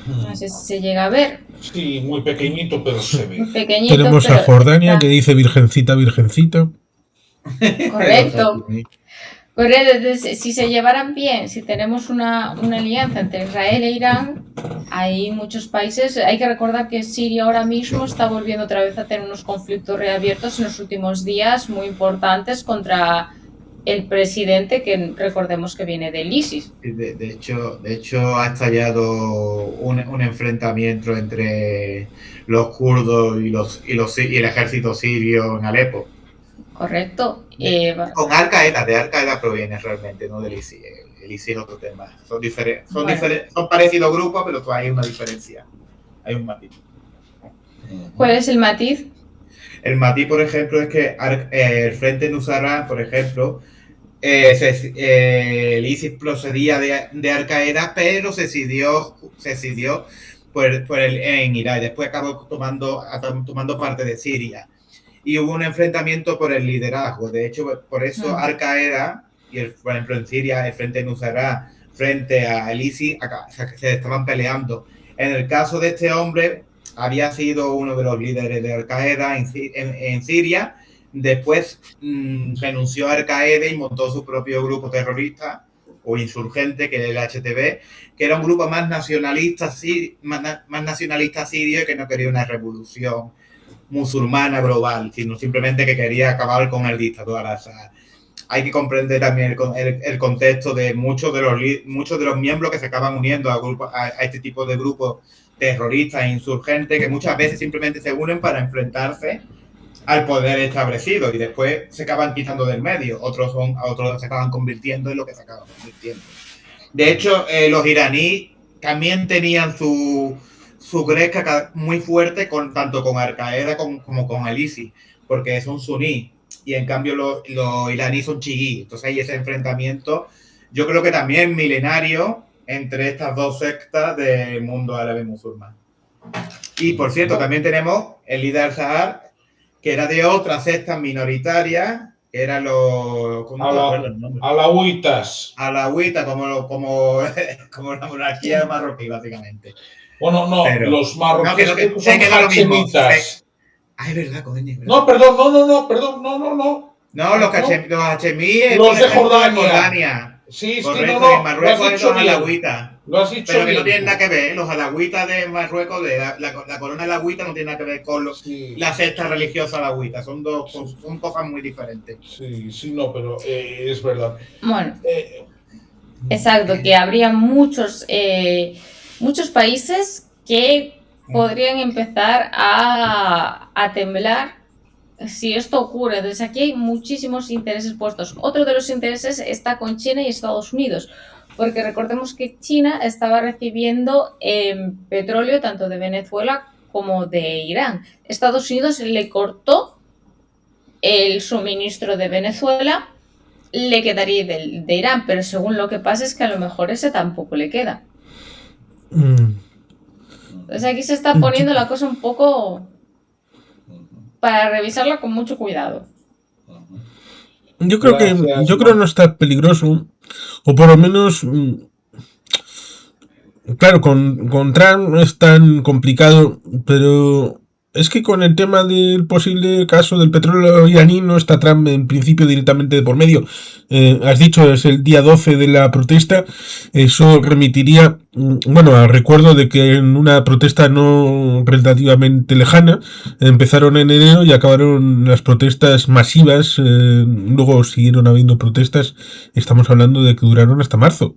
No sé si se llega a ver.
Sí, muy pequeñito, pero se ve.
Pequeñito,
Tenemos a
pero
Jordania
está
que dice virgencita, virgencita.
correcto. Correcto, entonces, si se llevaran bien, si tenemos una alianza entre Israel e Irán, hay muchos países. Hay que recordar que Siria ahora mismo está volviendo otra vez a tener unos conflictos reabiertos en los últimos días muy importantes contra el presidente, que recordemos que viene del ISIS.
De hecho, ha estallado un enfrentamiento entre los kurdos y el ejército sirio en Alepo.
Correcto.
Con Al-Qaeda, de Al-Qaeda proviene realmente, no del ISIS. El ISIS es otro tema. Son parecidos grupos, pero hay una diferencia. Hay un matiz.
¿Cuál es el matiz?
El matiz, por ejemplo, es que el Frente Nusra, por ejemplo, el ISIS procedía de Al-Qaeda, pero se decidió en Irak. Después acabó tomando parte de Siria. Y hubo un enfrentamiento por el liderazgo. De hecho, por eso Al-Qaeda, por ejemplo en Siria, el Frente Nusra frente al ISIS, se estaban peleando. En el caso de este hombre, había sido uno de los líderes de Al-Qaeda en Siria. Después renunció a Al-Qaeda y montó su propio grupo terrorista o insurgente, que es el HTB, que era un grupo más nacionalista sirio y que no quería una revolución musulmana global, sino simplemente que quería acabar con el dictador Assad. Hay que comprender también el contexto de muchos de los miembros que se acaban uniendo a este tipo de grupos terroristas e insurgentes, que muchas veces simplemente se unen para enfrentarse al poder establecido y después se acaban quitando del medio. Otros se acaban convirtiendo en lo que se acaban convirtiendo. De hecho, los iraníes también tenían su gresca muy fuerte tanto con Al-Qaeda como con el ISIS, porque son suníes y en cambio los iraníes son chiíes. Entonces hay ese enfrentamiento, yo creo que también milenario, entre estas dos sectas del mundo árabe musulmán. Y por cierto, también tenemos el líder al-Sahar, que era de otra secta minoritaria, que eran los
alawitas.
Alawitas, como la monarquía marroquí, básicamente.
Bueno, no, pero los marroquíes
son hachemitas. Ay, verdad, coño.
No, perdón, no.
No, los hachemíes.
Los de Jordania.
Sí, correcto, no. En Marruecos es los alawitas.
Lo has dicho
pero
bien.
Que no tienen nada que ver. Los alawitas de Marruecos, la corona alawita, no tiene nada que ver con la secta religiosa alawita. Son cosas muy diferentes.
Sí, no, pero es verdad.
Bueno, exacto, que habría muchos países que podrían empezar a temblar si esto ocurre. Entonces aquí hay muchísimos intereses puestos. Otro de los intereses está con China y Estados Unidos, porque recordemos que China estaba recibiendo petróleo tanto de Venezuela como de Irán. Estados Unidos le cortó el suministro de Venezuela, le quedaría de Irán, pero según lo que pasa es que a lo mejor ese tampoco le queda. Entonces aquí se está poniendo la cosa un poco para revisarla con mucho cuidado.
Yo creo que no está peligroso, o por lo menos, claro, con Trump no es tan complicado, pero es que con el tema del posible caso del petróleo iraní no está Trump en principio directamente de por medio. Has dicho, es el día 12 de la protesta. Eso remitiría, al recuerdo de que en una protesta no relativamente lejana empezaron en enero y acabaron las protestas masivas. Luego siguieron habiendo protestas. Estamos hablando de que duraron hasta marzo.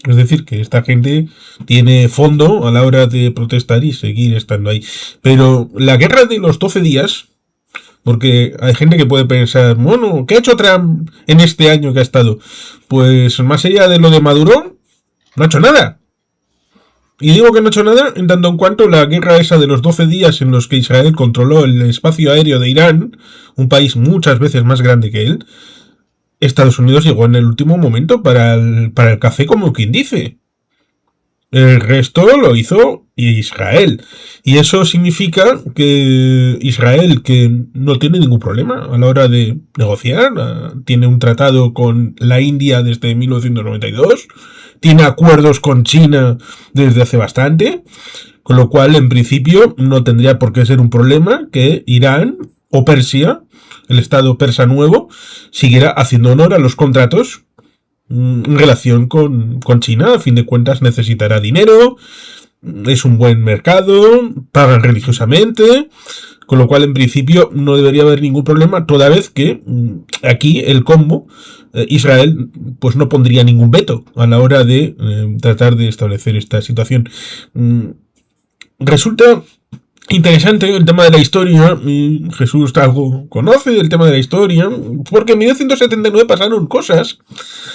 Es decir, que esta gente tiene fondo a la hora de protestar y seguir estando ahí. Pero la guerra de los 12 días, porque hay gente que puede pensar, bueno, ¿qué ha hecho Trump en este año que ha estado? Pues más allá de lo de Maduro, no ha hecho nada. Y digo que no ha hecho nada en tanto en cuanto la guerra esa de los 12 días en los que Israel controló el espacio aéreo de Irán, un país muchas veces más grande que él, Estados Unidos llegó en el último momento para el café, como quien dice. El resto lo hizo Israel. Y eso significa que Israel, que no tiene ningún problema a la hora de negociar, tiene un tratado con la India desde 1992, tiene acuerdos con China desde hace bastante, Con lo cual, en principio, no tendría por qué ser un problema que Irán o Persia, el Estado persa nuevo, siguiera haciendo honor a los contratos en relación con China. A fin de cuentas necesitará dinero, es un buen mercado, pagan religiosamente, con lo cual en principio no debería haber ningún problema, toda vez que aquí el combo, Israel pues no pondría ningún veto a la hora de tratar de establecer esta situación. Resulta interesante el tema de la historia, y Jesús algo conoce del tema de la historia, porque en 1979 pasaron cosas.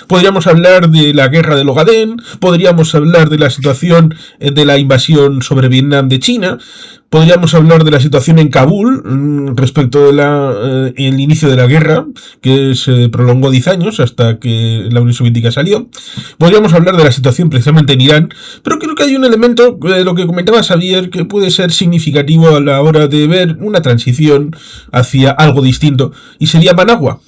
Podríamos hablar de la guerra del Ogadén, podríamos hablar de la situación de la invasión sobre Vietnam de China, podríamos hablar de la situación en Kabul respecto de el inicio de la guerra, que se prolongó 10 años hasta que la Unión Soviética salió. Podríamos hablar de la situación precisamente en Irán, pero creo que hay un elemento de lo que comentaba Xavier que puede ser significativo a la hora de ver una transición hacia algo distinto, y sería Managua.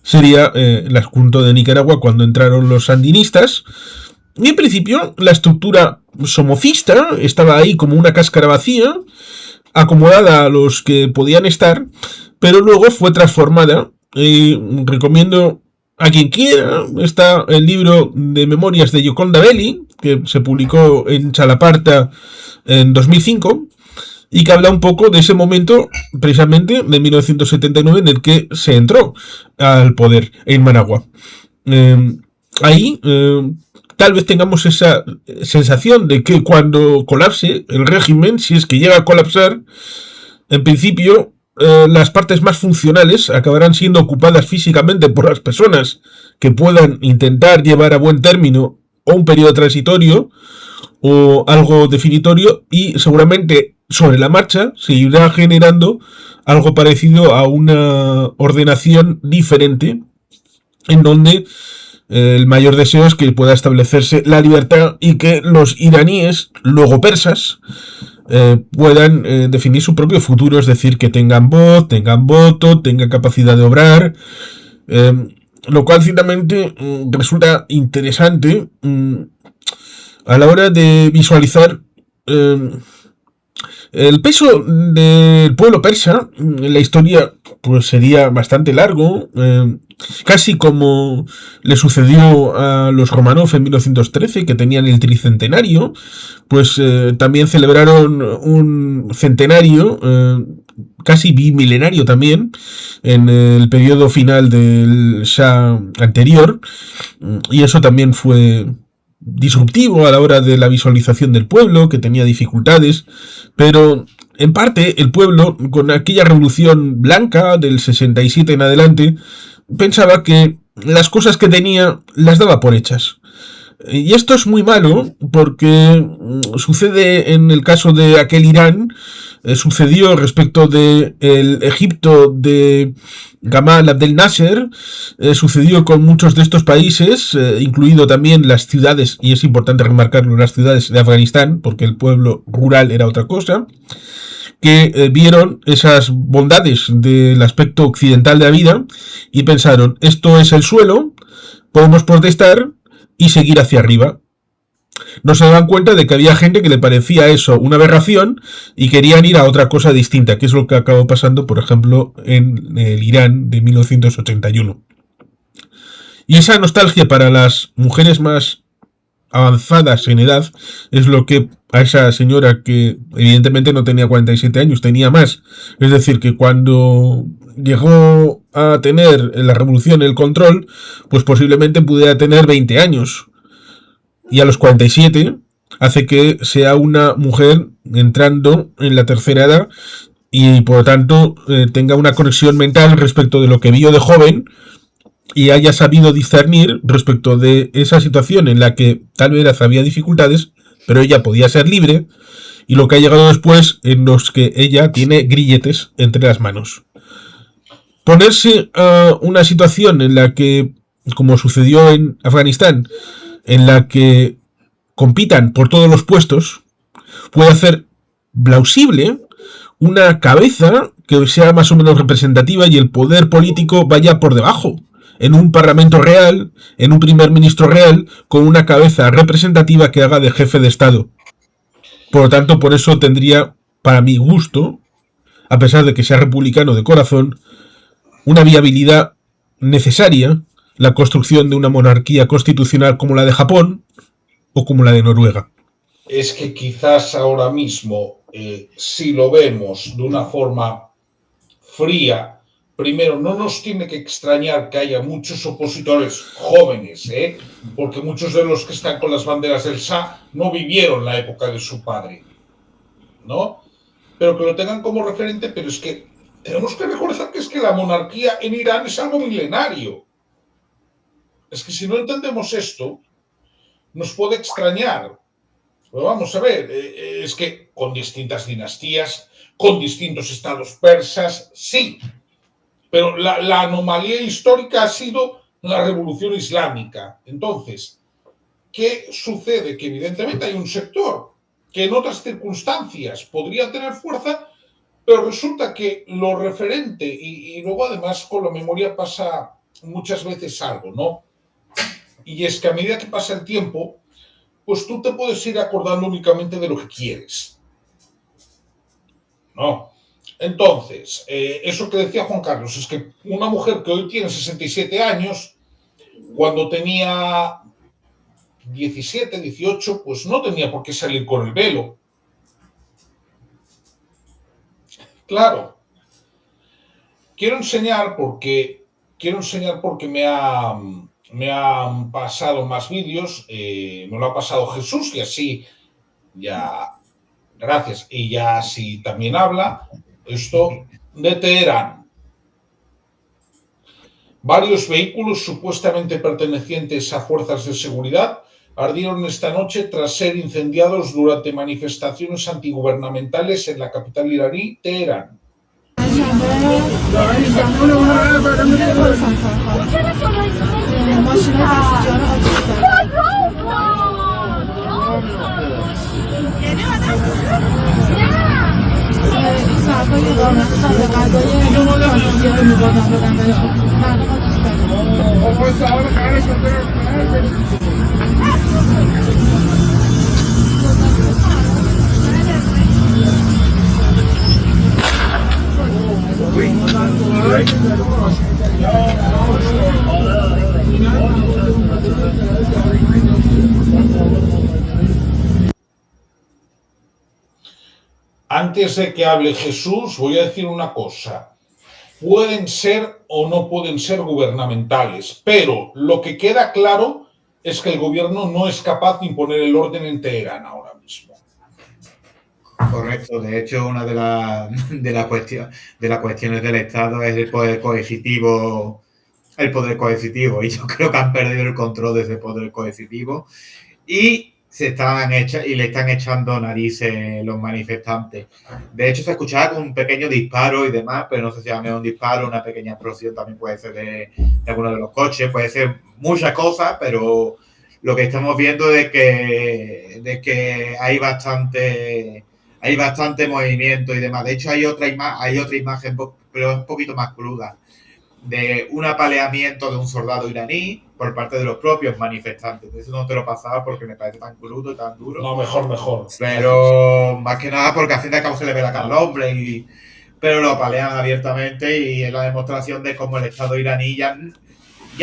Sería el adjunto de Nicaragua cuando entraron los sandinistas. Y en principio la estructura somocista estaba ahí como una cáscara vacía, acomodada a los que podían estar, pero luego fue transformada. Recomiendo a quien quiera, está el libro de memorias de Yoconda Belli, que se publicó en Chalaparta en 2005, y que habla un poco de ese momento, precisamente, de 1979, en el que se entró al poder en Managua. Ahí tal vez tengamos esa sensación de que cuando colapse el régimen, si es que llega a colapsar, en principio las partes más funcionales acabarán siendo ocupadas físicamente por las personas que puedan intentar llevar a buen término o un periodo transitorio o algo definitorio, y seguramente sobre la marcha se irá generando algo parecido a una ordenación diferente, en donde el mayor deseo es que pueda establecerse la libertad y que los iraníes, luego persas, puedan definir su propio futuro, es decir, que tengan voz, tengan voto, tengan capacidad de obrar, lo cual ciertamente resulta interesante a la hora de visualizar el peso del pueblo persa en la historia. Pues sería bastante largo, casi como le sucedió a los Romanov en 1913, que tenían el tricentenario. Pues también celebraron un centenario, casi bimilenario también, en el periodo final del Shah anterior, y eso también fue disruptivo a la hora de la visualización del pueblo, que tenía dificultades, pero en parte el pueblo, con aquella revolución blanca del 67 en adelante, pensaba que las cosas que tenía las daba por hechas. Y esto es muy malo porque sucede en el caso de aquel Irán, sucedió respecto de el Egipto de Gamal Abdel Nasser, sucedió con muchos de estos países, incluido también las ciudades, y es importante remarcarlo, las ciudades de Afganistán, porque el pueblo rural era otra cosa, que vieron esas bondades del aspecto occidental de la vida y pensaron, esto es el suelo, podemos protestar y seguir hacia arriba. No se daban cuenta de que había gente que le parecía eso una aberración y querían ir a otra cosa distinta, que es lo que acabó pasando, por ejemplo, en el Irán de 1981. Y esa nostalgia para las mujeres más avanzadas en edad es lo que a esa señora, que evidentemente no tenía 47 años, tenía más, es decir, que cuando llegó a tener la revolución el control, pues posiblemente pudiera tener 20 años, y a los 47 hace que sea una mujer entrando en la tercera edad y por lo tanto tenga una conexión mental respecto de lo que vio de joven y haya sabido discernir respecto de esa situación en la que tal vez había dificultades, pero ella podía ser libre, y lo que ha llegado después, en los que ella tiene grilletes entre las manos. Ponerse a una situación en la que, como sucedió en Afganistán, en la que compitan por todos los puestos, puede hacer plausible una cabeza que sea más o menos representativa y el poder político vaya por debajo, en un parlamento real, en un primer ministro real, con una cabeza representativa que haga de jefe de Estado. Por lo tanto, por eso tendría, para mi gusto, a pesar de que sea republicano de corazón, una viabilidad necesaria la construcción de una monarquía constitucional como la de Japón o como la de Noruega.
Es que quizás ahora mismo, si lo vemos de una forma fría, primero, no nos tiene que extrañar que haya muchos opositores jóvenes, porque muchos de los que están con las banderas del Shah no vivieron la época de su padre, ¿no? Pero que lo tengan como referente, pero es que tenemos que recordar que es que la monarquía en Irán es algo milenario. Es que si no entendemos esto, nos puede extrañar. Pero vamos a ver, es que con distintas dinastías, con distintos estados persas, sí, pero la anomalía histórica ha sido la revolución islámica. Entonces, ¿qué sucede? Que evidentemente hay un sector que en otras circunstancias podría tener fuerza, pero resulta que lo referente, y luego además con la memoria pasa muchas veces algo, ¿no? Y es que a medida que pasa el tiempo, pues tú te puedes ir acordando únicamente de lo que quieres, ¿no? Entonces, eso que decía Juan Carlos, es que una mujer que hoy tiene 67 años, cuando tenía 17, 18, pues no tenía por qué salir con el velo. Claro. Quiero enseñar porque me han pasado más vídeos, me lo ha pasado Jesús y así ya, gracias, y ya así también habla esto de Teherán. Varios vehículos supuestamente pertenecientes a fuerzas de seguridad ardieron esta noche tras ser incendiados durante manifestaciones antigubernamentales en la capital iraní, Teherán. Antes de que hable Jesús, voy a decir una cosa. Pueden ser o no pueden ser gubernamentales, pero lo que queda claro es que el gobierno no es capaz de imponer el orden en Teherán ahora mismo.
Correcto. De hecho, una de las cuestiones del Estado es el poder coercitivo. Y yo creo que han perdido el control de ese poder coercitivo y le están echando narices los manifestantes. De hecho, se escuchaba con un pequeño disparo y demás, pero no sé si es un disparo, una pequeña explosión también puede ser de alguno de los coches, puede ser muchas cosas, pero lo que estamos viendo es que hay bastante movimiento y demás. De hecho, hay otra imagen, pero un poquito más cruda, de un apaleamiento de un soldado iraní por parte de los propios manifestantes. Eso no te lo pasaba porque me parece tan crudo y tan duro.
No, mejor.
Pero más que nada porque al fin y al cabo se le ve la cara al hombre, pero lo apalean abiertamente y es la demostración de cómo el Estado iraní ya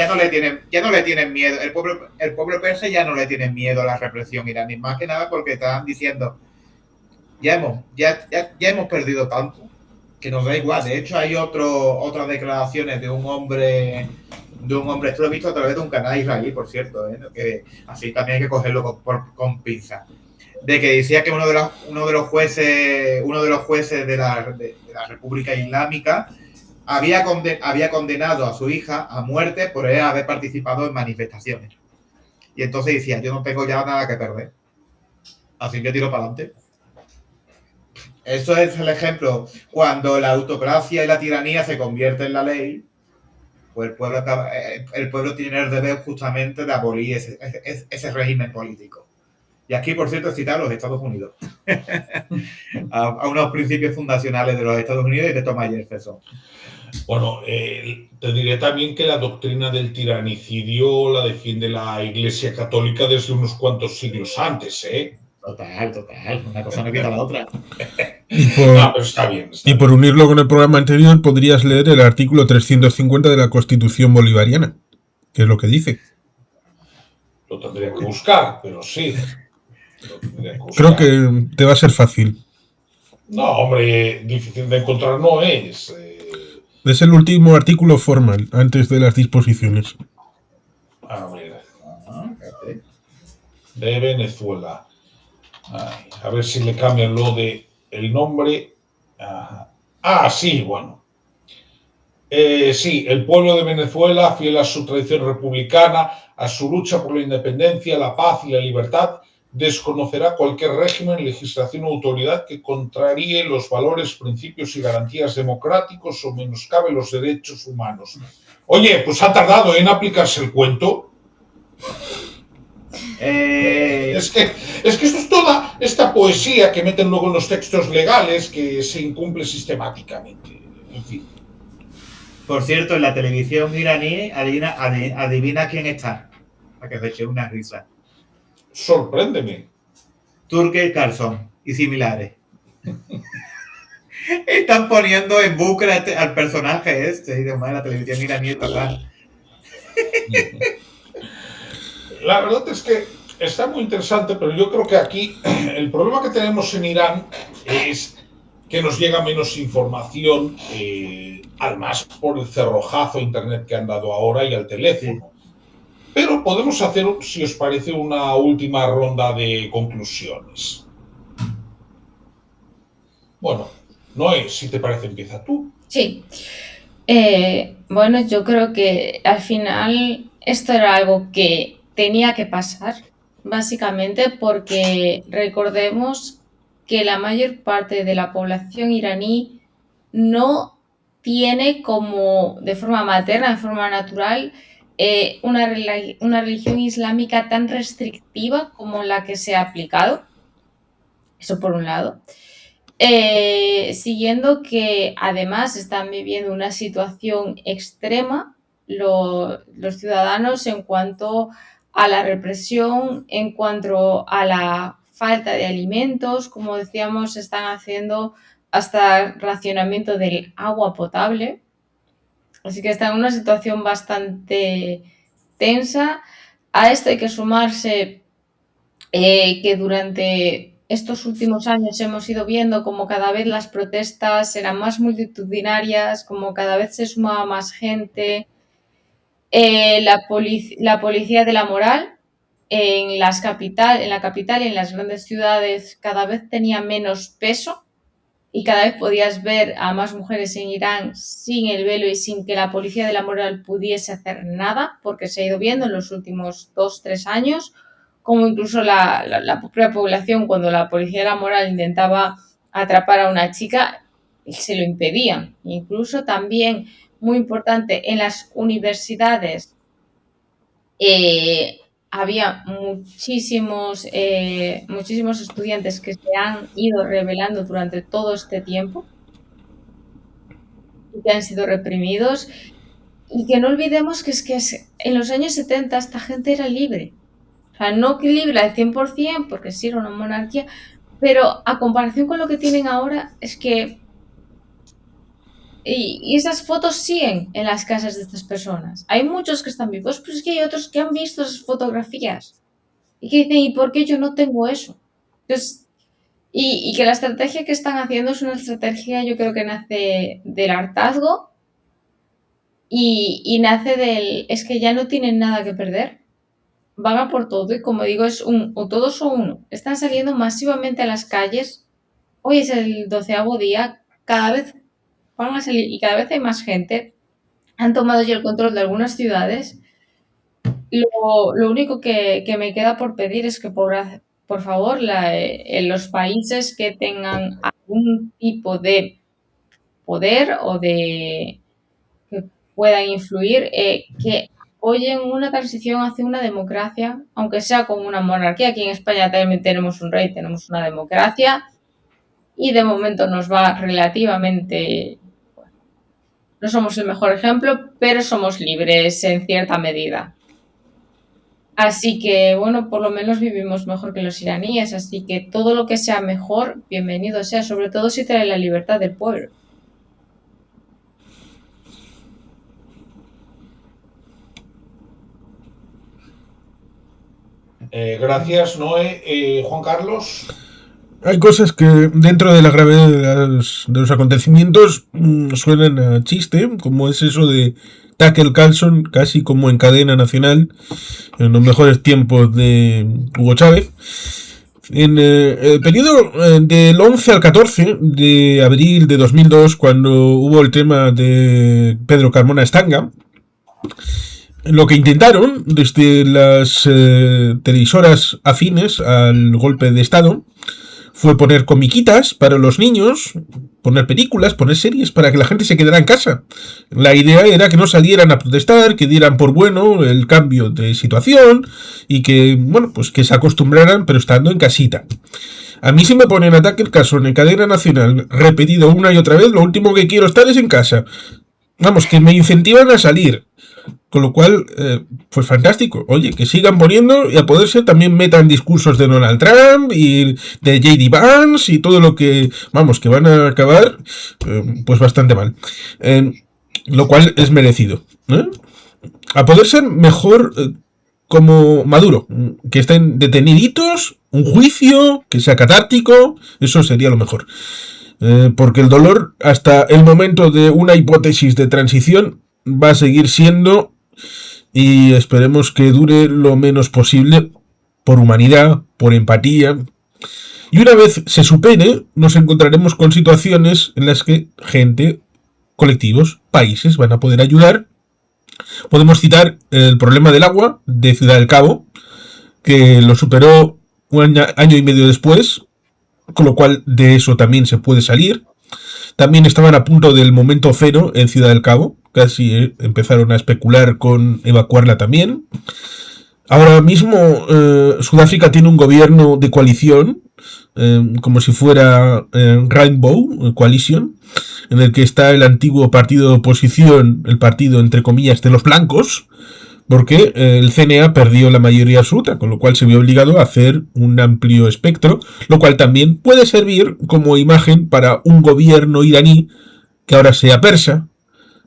no le tienen miedo. El pueblo persa ya no le tiene miedo a la represión iraní, más que nada porque están diciendo ya hemos perdido tanto que nos da igual. De hecho, hay otras declaraciones de un hombre, esto lo he visto a través de un canal israelí, por cierto, que así también hay que cogerlo con pinzas, de que decía que uno de los jueces de la República Islámica había condenado a su hija a muerte por haber participado en manifestaciones. Y entonces decía, yo no tengo ya nada que perder, así que tiro para adelante. Eso es el ejemplo. Cuando la autocracia y la tiranía se convierten en la ley, pues el pueblo tiene el deber justamente de abolir ese régimen político. Y aquí, por cierto, citar a los Estados Unidos. a unos principios fundacionales de los Estados Unidos y de Thomas Jefferson.
Bueno, te diré también que la doctrina del tiranicidio la defiende la Iglesia Católica desde unos cuantos siglos antes,
Total. Una cosa no quita la otra.
Y
No, pero está bien.
y por unirlo con el programa anterior, podrías leer el artículo 350 de la Constitución Bolivariana, que es lo que dice.
Lo tendría que buscar, pero sí. Lo tendría que buscar.
Creo que te va a ser fácil.
No, hombre, difícil de encontrar no es.
Es el último artículo formal, antes de las disposiciones.
A ver,
Fíjate.
de Venezuela. Ay, a ver si le cambian lo de el nombre. Ajá. Ah, sí, bueno. Sí, el pueblo de Venezuela, fiel a su tradición republicana, a su lucha por la independencia, la paz y la libertad, desconocerá cualquier régimen, legislación o autoridad que contraríe los valores, principios y garantías democráticos o menoscabe los derechos humanos. Oye, pues ha tardado en aplicarse el cuento. Es que eso es toda esta poesía que meten luego en los textos legales que se incumple sistemáticamente. En fin.
Por cierto, en la televisión iraní, adivina quién está. Para que se eche una risa.
Sorpréndeme.
Turkel Carlson y similares. Están poniendo en bucle al personaje este y demás. La televisión iraní está tal.
La verdad es que está muy interesante, pero yo creo que aquí el problema que tenemos en Irán es que nos llega menos información, además por el cerrojazo a internet que han dado ahora y al teléfono. Pero podemos hacer, si os parece, una última ronda de conclusiones. Bueno, Noé, si te parece, empieza tú.
Sí. Bueno, yo creo que al final esto era algo que tenía que pasar, básicamente porque recordemos que la mayor parte de la población iraní no tiene como de forma materna, de forma natural, una religión islámica tan restrictiva como la que se ha aplicado. Eso por un lado. Siguiendo que además están viviendo una situación extrema los ciudadanos en cuanto a la represión, en cuanto a la falta de alimentos, como decíamos, están haciendo hasta racionamiento del agua potable. Así que están en una situación bastante tensa. A esto hay que sumarse que durante estos últimos años hemos ido viendo como cada vez las protestas eran más multitudinarias, como cada vez se sumaba más gente. La policía de la moral en la capital y en las grandes ciudades cada vez tenía menos peso y cada vez podías ver a más mujeres en Irán sin el velo y sin que la policía de la moral pudiese hacer nada, porque se ha ido viendo en los últimos 2-3 años, como incluso la propia población, cuando la policía de la moral intentaba atrapar a una chica, se lo impedían. Incluso también, muy importante, en las universidades había muchísimos estudiantes que se han ido rebelando durante todo este tiempo y que han sido reprimidos. Y que no olvidemos que en los años 70 esta gente era libre. O sea, no que libre al 100%, porque sí era una monarquía, pero a comparación con lo que tienen ahora, es que... Y esas fotos siguen en las casas de estas personas. Hay muchos que están vivos, pero es que hay otros que han visto esas fotografías y que dicen, ¿y por qué yo no tengo eso? Entonces, y que la estrategia que están haciendo es una estrategia, yo creo que nace del hartazgo y nace es que ya no tienen nada que perder. Van a por todo y como digo, es o todos o uno. Están saliendo masivamente a las calles. Hoy es el 12º día, cada vez van a salir y cada vez hay más gente. Han tomado ya el control de algunas ciudades. Lo único que me queda por pedir es que por favor en los países que tengan algún tipo de poder o de que puedan influir, que apoyen una transición hacia una democracia, aunque sea con una monarquía. Aquí en España también tenemos un rey, tenemos una democracia y de momento nos va relativamente... Bueno, no somos el mejor ejemplo, pero somos libres en cierta medida. Así que, bueno, por lo menos vivimos mejor que los iraníes, así que todo lo que sea mejor, bienvenido sea, sobre todo si trae la libertad del pueblo.
Gracias, Noé. Juan Carlos.
Hay cosas que dentro de la gravedad de los acontecimientos suenan a chiste, como es eso de Tucker Carlson, casi como en cadena nacional, en los mejores tiempos de Hugo Chávez. En el periodo del 11 al 14 de abril de 2002, cuando hubo el tema de Pedro Carmona Estanga, lo que intentaron desde las televisoras afines al golpe de Estado fue poner comiquitas para los niños, poner películas, poner series para que la gente se quedara en casa. La idea era que no salieran a protestar, que dieran por bueno el cambio de situación y que, bueno, pues que se acostumbraran, pero estando en casita. A mí si me ponen Ataque el Caso en cadena nacional, repetido una y otra vez, lo último que quiero estar es en casa. Vamos, que me incentivan a salir. Con lo cual, pues fantástico. Oye, que sigan poniendo y a poder ser también metan discursos de Donald Trump y de J.D. Vance y todo lo que, vamos, que van a acabar pues bastante mal. Lo cual es merecido. A poder ser mejor como Maduro, que estén deteniditos, un juicio, que sea catártico, eso sería lo mejor. Porque el dolor, hasta el momento de una hipótesis de transición, va a seguir siendo, y esperemos que dure lo menos posible, por humanidad, por empatía. Y una vez se supere, nos encontraremos con situaciones en las que gente, colectivos, países van a poder ayudar. Podemos citar el problema del agua de Ciudad del Cabo, que lo superó un año y medio después, con lo cual de eso también se puede salir. También estaban a punto del momento cero en Ciudad del Cabo, casi empezaron a especular con evacuarla también. Ahora mismo Sudáfrica tiene un gobierno de coalición, como si fuera Rainbow Coalition, en el que está el antiguo partido de oposición, el partido entre comillas de los blancos, porque el CNA perdió la mayoría absoluta, con lo cual se vio obligado a hacer un amplio espectro, lo cual también puede servir como imagen para un gobierno iraní que ahora sea persa,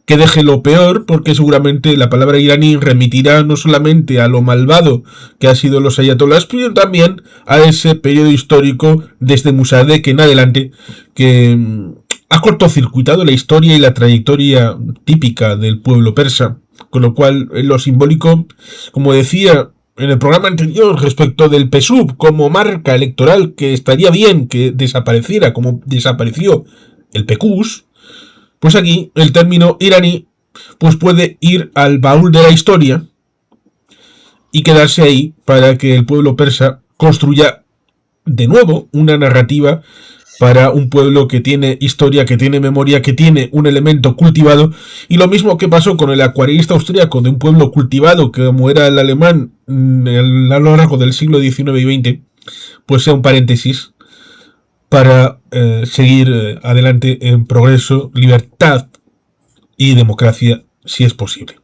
que deje lo peor, porque seguramente la palabra iraní remitirá no solamente a lo malvado que ha sido los ayatolás, pero también a ese periodo histórico desde Mossadegh en adelante, que ha cortocircuitado la historia y la trayectoria típica del pueblo persa. Con lo cual, lo simbólico, como decía en el programa anterior respecto del PSUV como marca electoral, que estaría bien que desapareciera como desapareció el PQS, pues aquí el término iraní pues puede ir al baúl de la historia y quedarse ahí para que el pueblo persa construya de nuevo una narrativa para un pueblo que tiene historia, que tiene memoria, que tiene un elemento cultivado, y lo mismo que pasó con el acuarelista austríaco de un pueblo cultivado como era el alemán a lo largo del siglo XIX y XX, pues sea un paréntesis para seguir adelante en progreso, libertad y democracia, si es posible.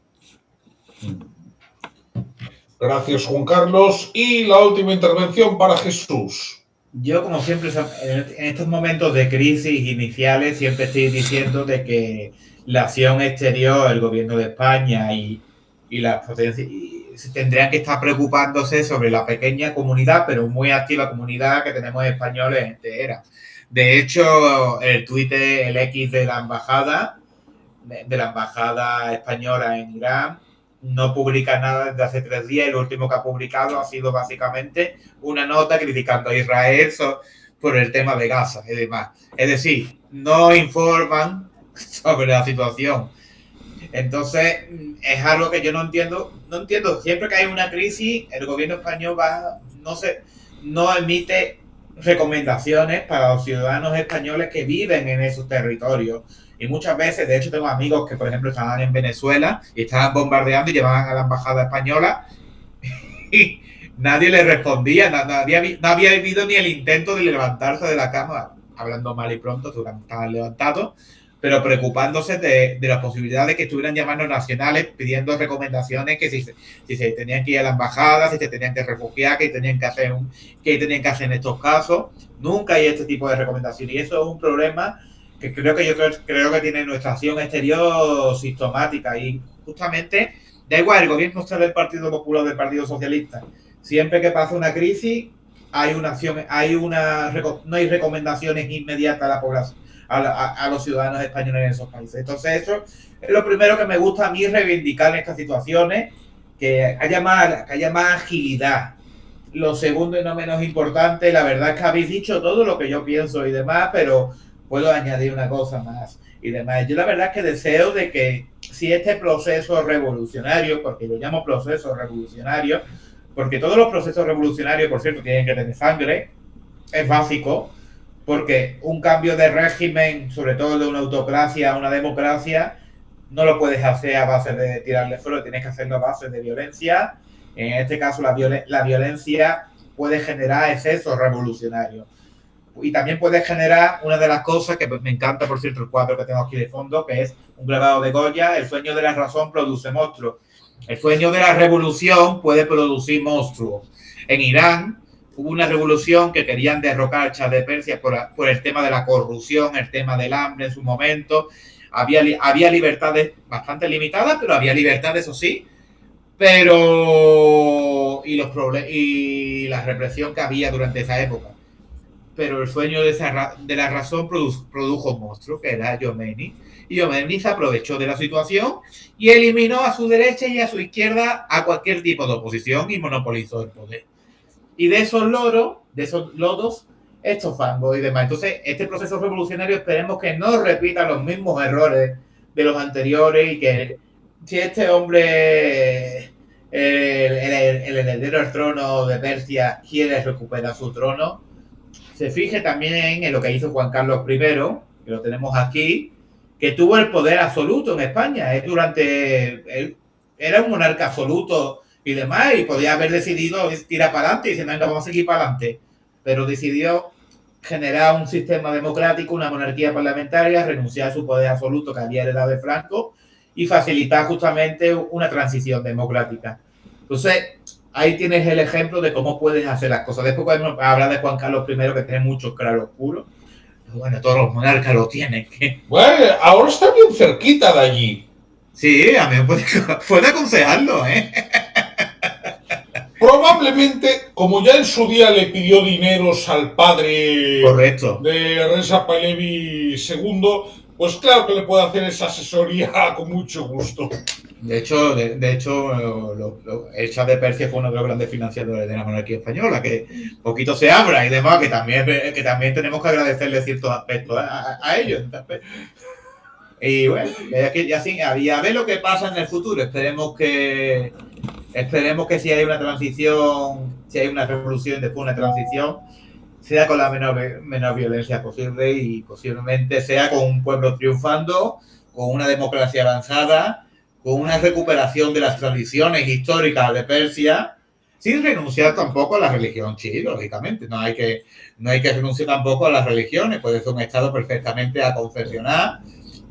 Gracias, Juan Carlos. Y la última intervención para Jesús.
Yo, como siempre, en estos momentos de crisis iniciales, siempre estoy diciendo de que la acción exterior, el gobierno de España y las potencias tendrían que estar preocupándose sobre la pequeña comunidad, pero muy activa comunidad que tenemos españoles entera. De hecho, el Twitter, el X de la embajada española en Irán, no publica nada desde hace 3 días y lo último que ha publicado ha sido básicamente una nota criticando a Israel por el tema de Gaza y demás. Es decir, no informan sobre la situación. Entonces, es algo que yo no entiendo. Siempre que hay una crisis, el gobierno español no emite recomendaciones para los ciudadanos españoles que viven en esos territorios. Y muchas veces, de hecho, tengo amigos que, por ejemplo, estaban en Venezuela y estaban bombardeando y llevaban a la embajada española y nadie les respondía, no había habido ni el intento de levantarse de la cama, hablando mal y pronto, estaban levantados, pero preocupándose de las posibilidades de que estuvieran llamando nacionales pidiendo recomendaciones que si se tenían que ir a la embajada, si se tenían que refugiar, qué tenían que hacer en estos casos. Nunca hay este tipo de recomendaciones y eso es un problema que creo que tiene nuestra acción exterior sintomática y justamente da igual el gobierno sea del Partido Popular o del Partido Socialista. Siempre que pasa una crisis hay una acción, no hay recomendaciones inmediatas a la población, a los ciudadanos españoles en esos países. Entonces eso es lo primero que me gusta a mí reivindicar en estas situaciones, que haya más agilidad. Lo segundo y no menos importante, la verdad es que habéis dicho todo lo que yo pienso y demás, pero puedo añadir una cosa más y demás. Yo la verdad es que deseo de que si este proceso revolucionario, porque lo llamo proceso revolucionario, porque todos los procesos revolucionarios, por cierto, tienen que tener sangre, es básico, porque un cambio de régimen, sobre todo de una autocracia a una democracia, no lo puedes hacer a base de tirarle fuego, tienes que hacerlo a base de violencia. En este caso, la violencia puede generar excesos revolucionarios. Y también puede generar una de las cosas que me encanta, por cierto, el cuadro que tengo aquí de fondo, que es un grabado de Goya: el sueño de la razón produce monstruos. El sueño de la revolución puede producir monstruos. En Irán hubo una revolución que querían derrocar al Shah de Persia por el tema de la corrupción, el tema del hambre en su momento. Había libertades bastante limitadas, pero había libertades, eso sí. Pero y la represión que había durante esa época. Pero el sueño de la razón produjo un monstruo, que era Khomeini. Y Khomeini se aprovechó de la situación y eliminó a su derecha y a su izquierda a cualquier tipo de oposición y monopolizó el poder. Y de esos lodos, estos fangos y demás. Entonces, este proceso revolucionario esperemos que no repita los mismos errores de los anteriores y que si este hombre, el heredero al trono de Persia, quiere recuperar su trono, se fije también en lo que hizo Juan Carlos I, que lo tenemos aquí, que tuvo el poder absoluto en España. Él era un monarca absoluto y demás, y podía haber decidido tirar para adelante y decir, venga, vamos a seguir para adelante. Pero decidió generar un sistema democrático, una monarquía parlamentaria, renunciar a su poder absoluto que había heredado de Franco y facilitar justamente una transición democrática. Entonces, ahí tienes el ejemplo de cómo puedes hacer las cosas. Después podemos hablar de Juan Carlos I, que tiene muchos claroscuros. Bueno, todos los monarcas lo tienen.
Bueno, ahora está bien cerquita de allí.
Sí, a mí puede aconsejarlo, ¿eh?
Probablemente, como ya en su día le pidió dineros al padre
Correcto.
de Reza Pahlavi II, pues claro que le puede hacer esa asesoría con mucho gusto.
De hecho, el Shah de Persia fue uno de los grandes financiadores de la monarquía española, que poquito se habla y demás, que también tenemos que agradecerle ciertos aspectos a ellos. Y bueno, a ver lo que pasa en el futuro. Esperemos que si hay una transición, si hay una revolución después una transición, sea con la menor violencia posible y posiblemente sea con un pueblo triunfando, con una democracia avanzada, con una recuperación de las tradiciones históricas de Persia, sin renunciar tampoco a la religión chií, lógicamente. No hay que renunciar tampoco a las religiones. Puede ser un estado perfectamente aconfesional,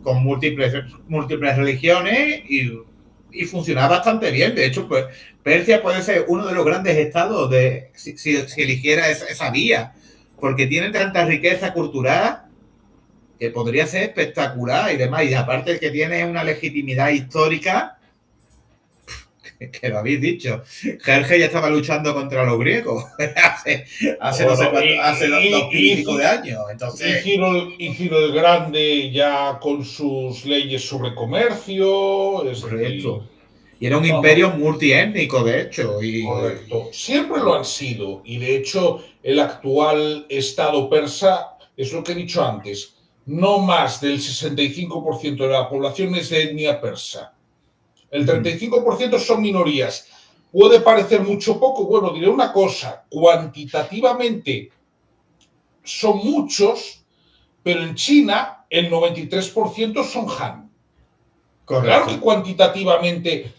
con múltiples religiones y funcionar bastante bien. De hecho, pues Persia puede ser uno de los grandes estados si eligiera esa vía, porque tiene tanta riqueza cultural que podría ser espectacular y demás. Y aparte que tiene una legitimidad histórica, que lo habéis dicho, Jerjes ya estaba luchando contra los griegos hace dos y pico de años. Entonces,
y Ciro el Grande ya con sus leyes sobre comercio.
Correcto. Y era un imperio multiétnico, de hecho.
Correcto. Siempre lo han sido. Y de hecho, el actual Estado persa, es lo que he dicho antes, no más del 65% de la población es de etnia persa. El 35% son minorías. ¿Puede parecer mucho poco? Bueno, diré una cosa. Cuantitativamente son muchos, pero en China el 93% son Han.
Correcto.
Claro que cuantitativamente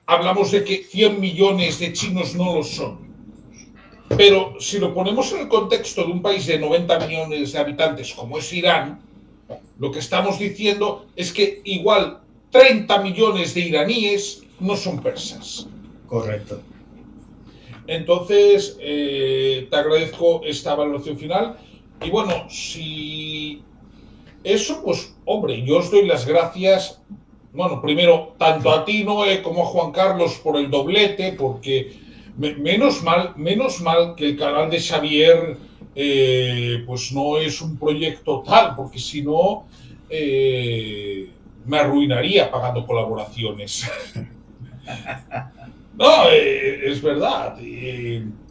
hablamos de que 100 millones de chinos no lo son. Pero si lo ponemos en el contexto de un país de 90 millones de habitantes como es Irán, Lo que estamos diciendo es que igual 30 millones de iraníes no son persas.
Correcto.
Entonces, te agradezco esta valoración final. Y bueno, si eso, pues, hombre, yo os doy las gracias. Bueno, primero, tanto a ti, Noé, como a Juan Carlos por el doblete, porque menos mal que el canal de Xavier, pues no es un proyecto tal, porque si no, me arruinaría pagando colaboraciones. No, es verdad.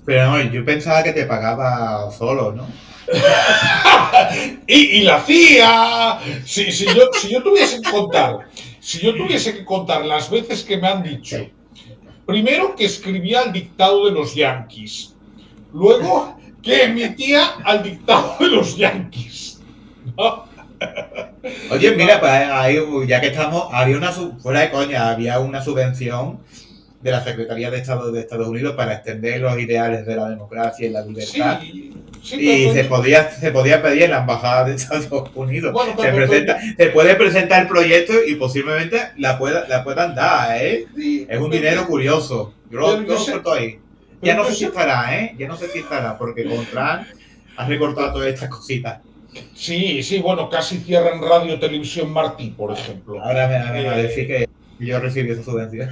Pero no, yo pensaba que te pagaba solo, ¿no?
y la CIA. Si yo tuviese que contar las veces que me han dicho, primero que escribía al dictado de los Yankees, luego que emitía al dictado de los Yankees, ¿no?
Oye, mira, pues ahí, ya que estamos, fuera de coña, había una subvención de la Secretaría de Estado de Estados Unidos para extender los ideales de la democracia y la libertad.
Sí,
y se podía pedir en la Embajada de Estados Unidos.
Bueno,
se puede presentar el proyecto y posiblemente la puedan dar, ¿eh?
Sí,
es un dinero curioso. Yo lo suelto ahí. Ya no sé si estará, ¿eh? Ya no sé si estará, porque con Trump ha recortado todas estas cositas.
Sí, bueno, casi cierran Radio Televisión Martí, por ejemplo.
Ahora me va a decir que yo recibí esa subvención.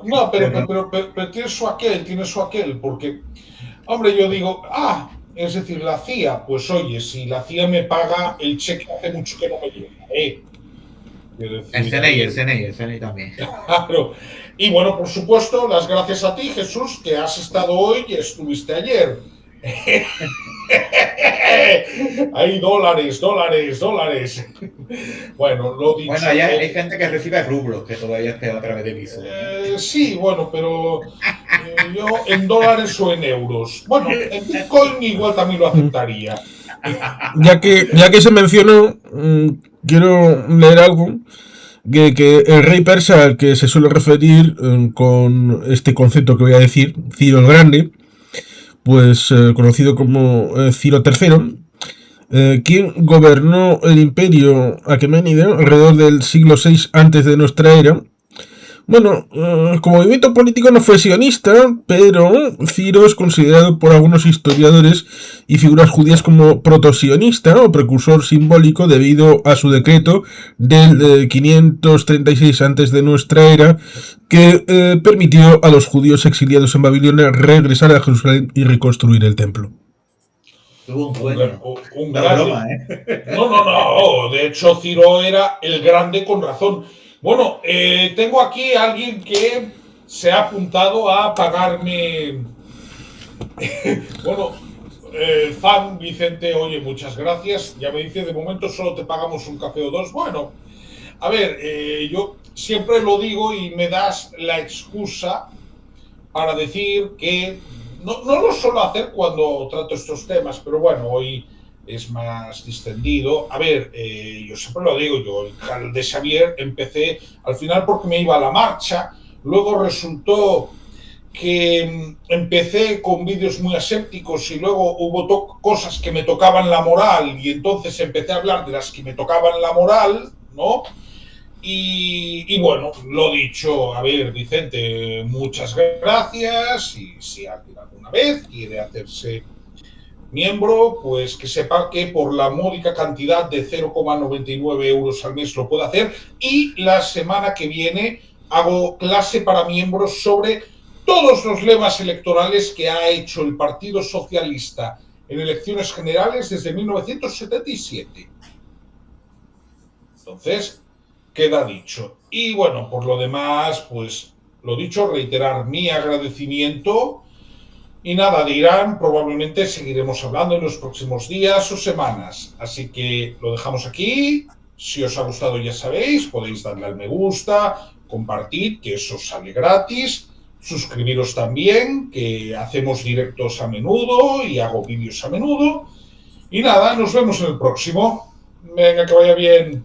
No, pero tiene su aquel, porque, hombre, yo digo, es decir, la CIA, pues oye, si la CIA me paga el cheque hace mucho que no me llega,
El CNI también.
Claro. Y bueno, por supuesto, las gracias a ti, Jesús, que has estado hoy y estuviste ayer. Hay dólares. Bueno, lo dicho.
Bueno, allá hay gente que recibe rublos, que todavía es peor a través de Visa.
Sí, bueno, pero yo en dólares o en euros. Bueno, en Bitcoin igual también lo aceptaría.
Ya que se mencionó, quiero leer algo que el rey persa al que se suele referir con este concepto que voy a decir, Ciro el Grande, pues conocido como Ciro III, quien gobernó el imperio aqueménida alrededor del siglo VI antes de nuestra era. Bueno, como movimiento político no fue sionista, pero Ciro es considerado por algunos historiadores y figuras judías como proto-sionista o precursor simbólico debido a su decreto del 536 antes de nuestra era que permitió a los judíos exiliados en Babilonia regresar a Jerusalén y reconstruir el templo.
Tuvo un sueño.
Una broma, ¿eh? No. De hecho, Ciro era el grande con razón. Bueno, tengo aquí a alguien que se ha apuntado a pagarme. Bueno, fan Vicente, oye, muchas gracias. Ya me dice, de momento solo te pagamos un café o dos. Bueno, a ver, yo siempre lo digo y me das la excusa para decir que no lo suelo hacer cuando trato estos temas, pero bueno, hoy es más distendido. A ver, yo siempre lo digo, yo el canal de Xavier empecé al final porque me iba a la marcha, luego resultó que empecé con vídeos muy asépticos y luego hubo cosas que me tocaban la moral y entonces empecé a hablar de las que me tocaban la moral, ¿no? Y bueno, lo dicho, a ver, Vicente, muchas gracias y si alguien alguna vez quiere hacerse miembro, pues que sepa que por la módica cantidad de 0,99 euros al mes lo puede hacer y la semana que viene hago clase para miembros sobre todos los lemas electorales que ha hecho el Partido Socialista en elecciones generales desde 1977. Entonces, queda dicho. Y bueno, por lo demás, pues lo dicho, reiterar mi agradecimiento. Y nada, de Irán probablemente seguiremos hablando en los próximos días o semanas. Así que lo dejamos aquí. Si os ha gustado ya sabéis, podéis darle al me gusta, compartir, que eso sale gratis. Suscribiros también, que hacemos directos a menudo y hago vídeos a menudo. Y nada, nos vemos en el próximo. Venga, que vaya bien.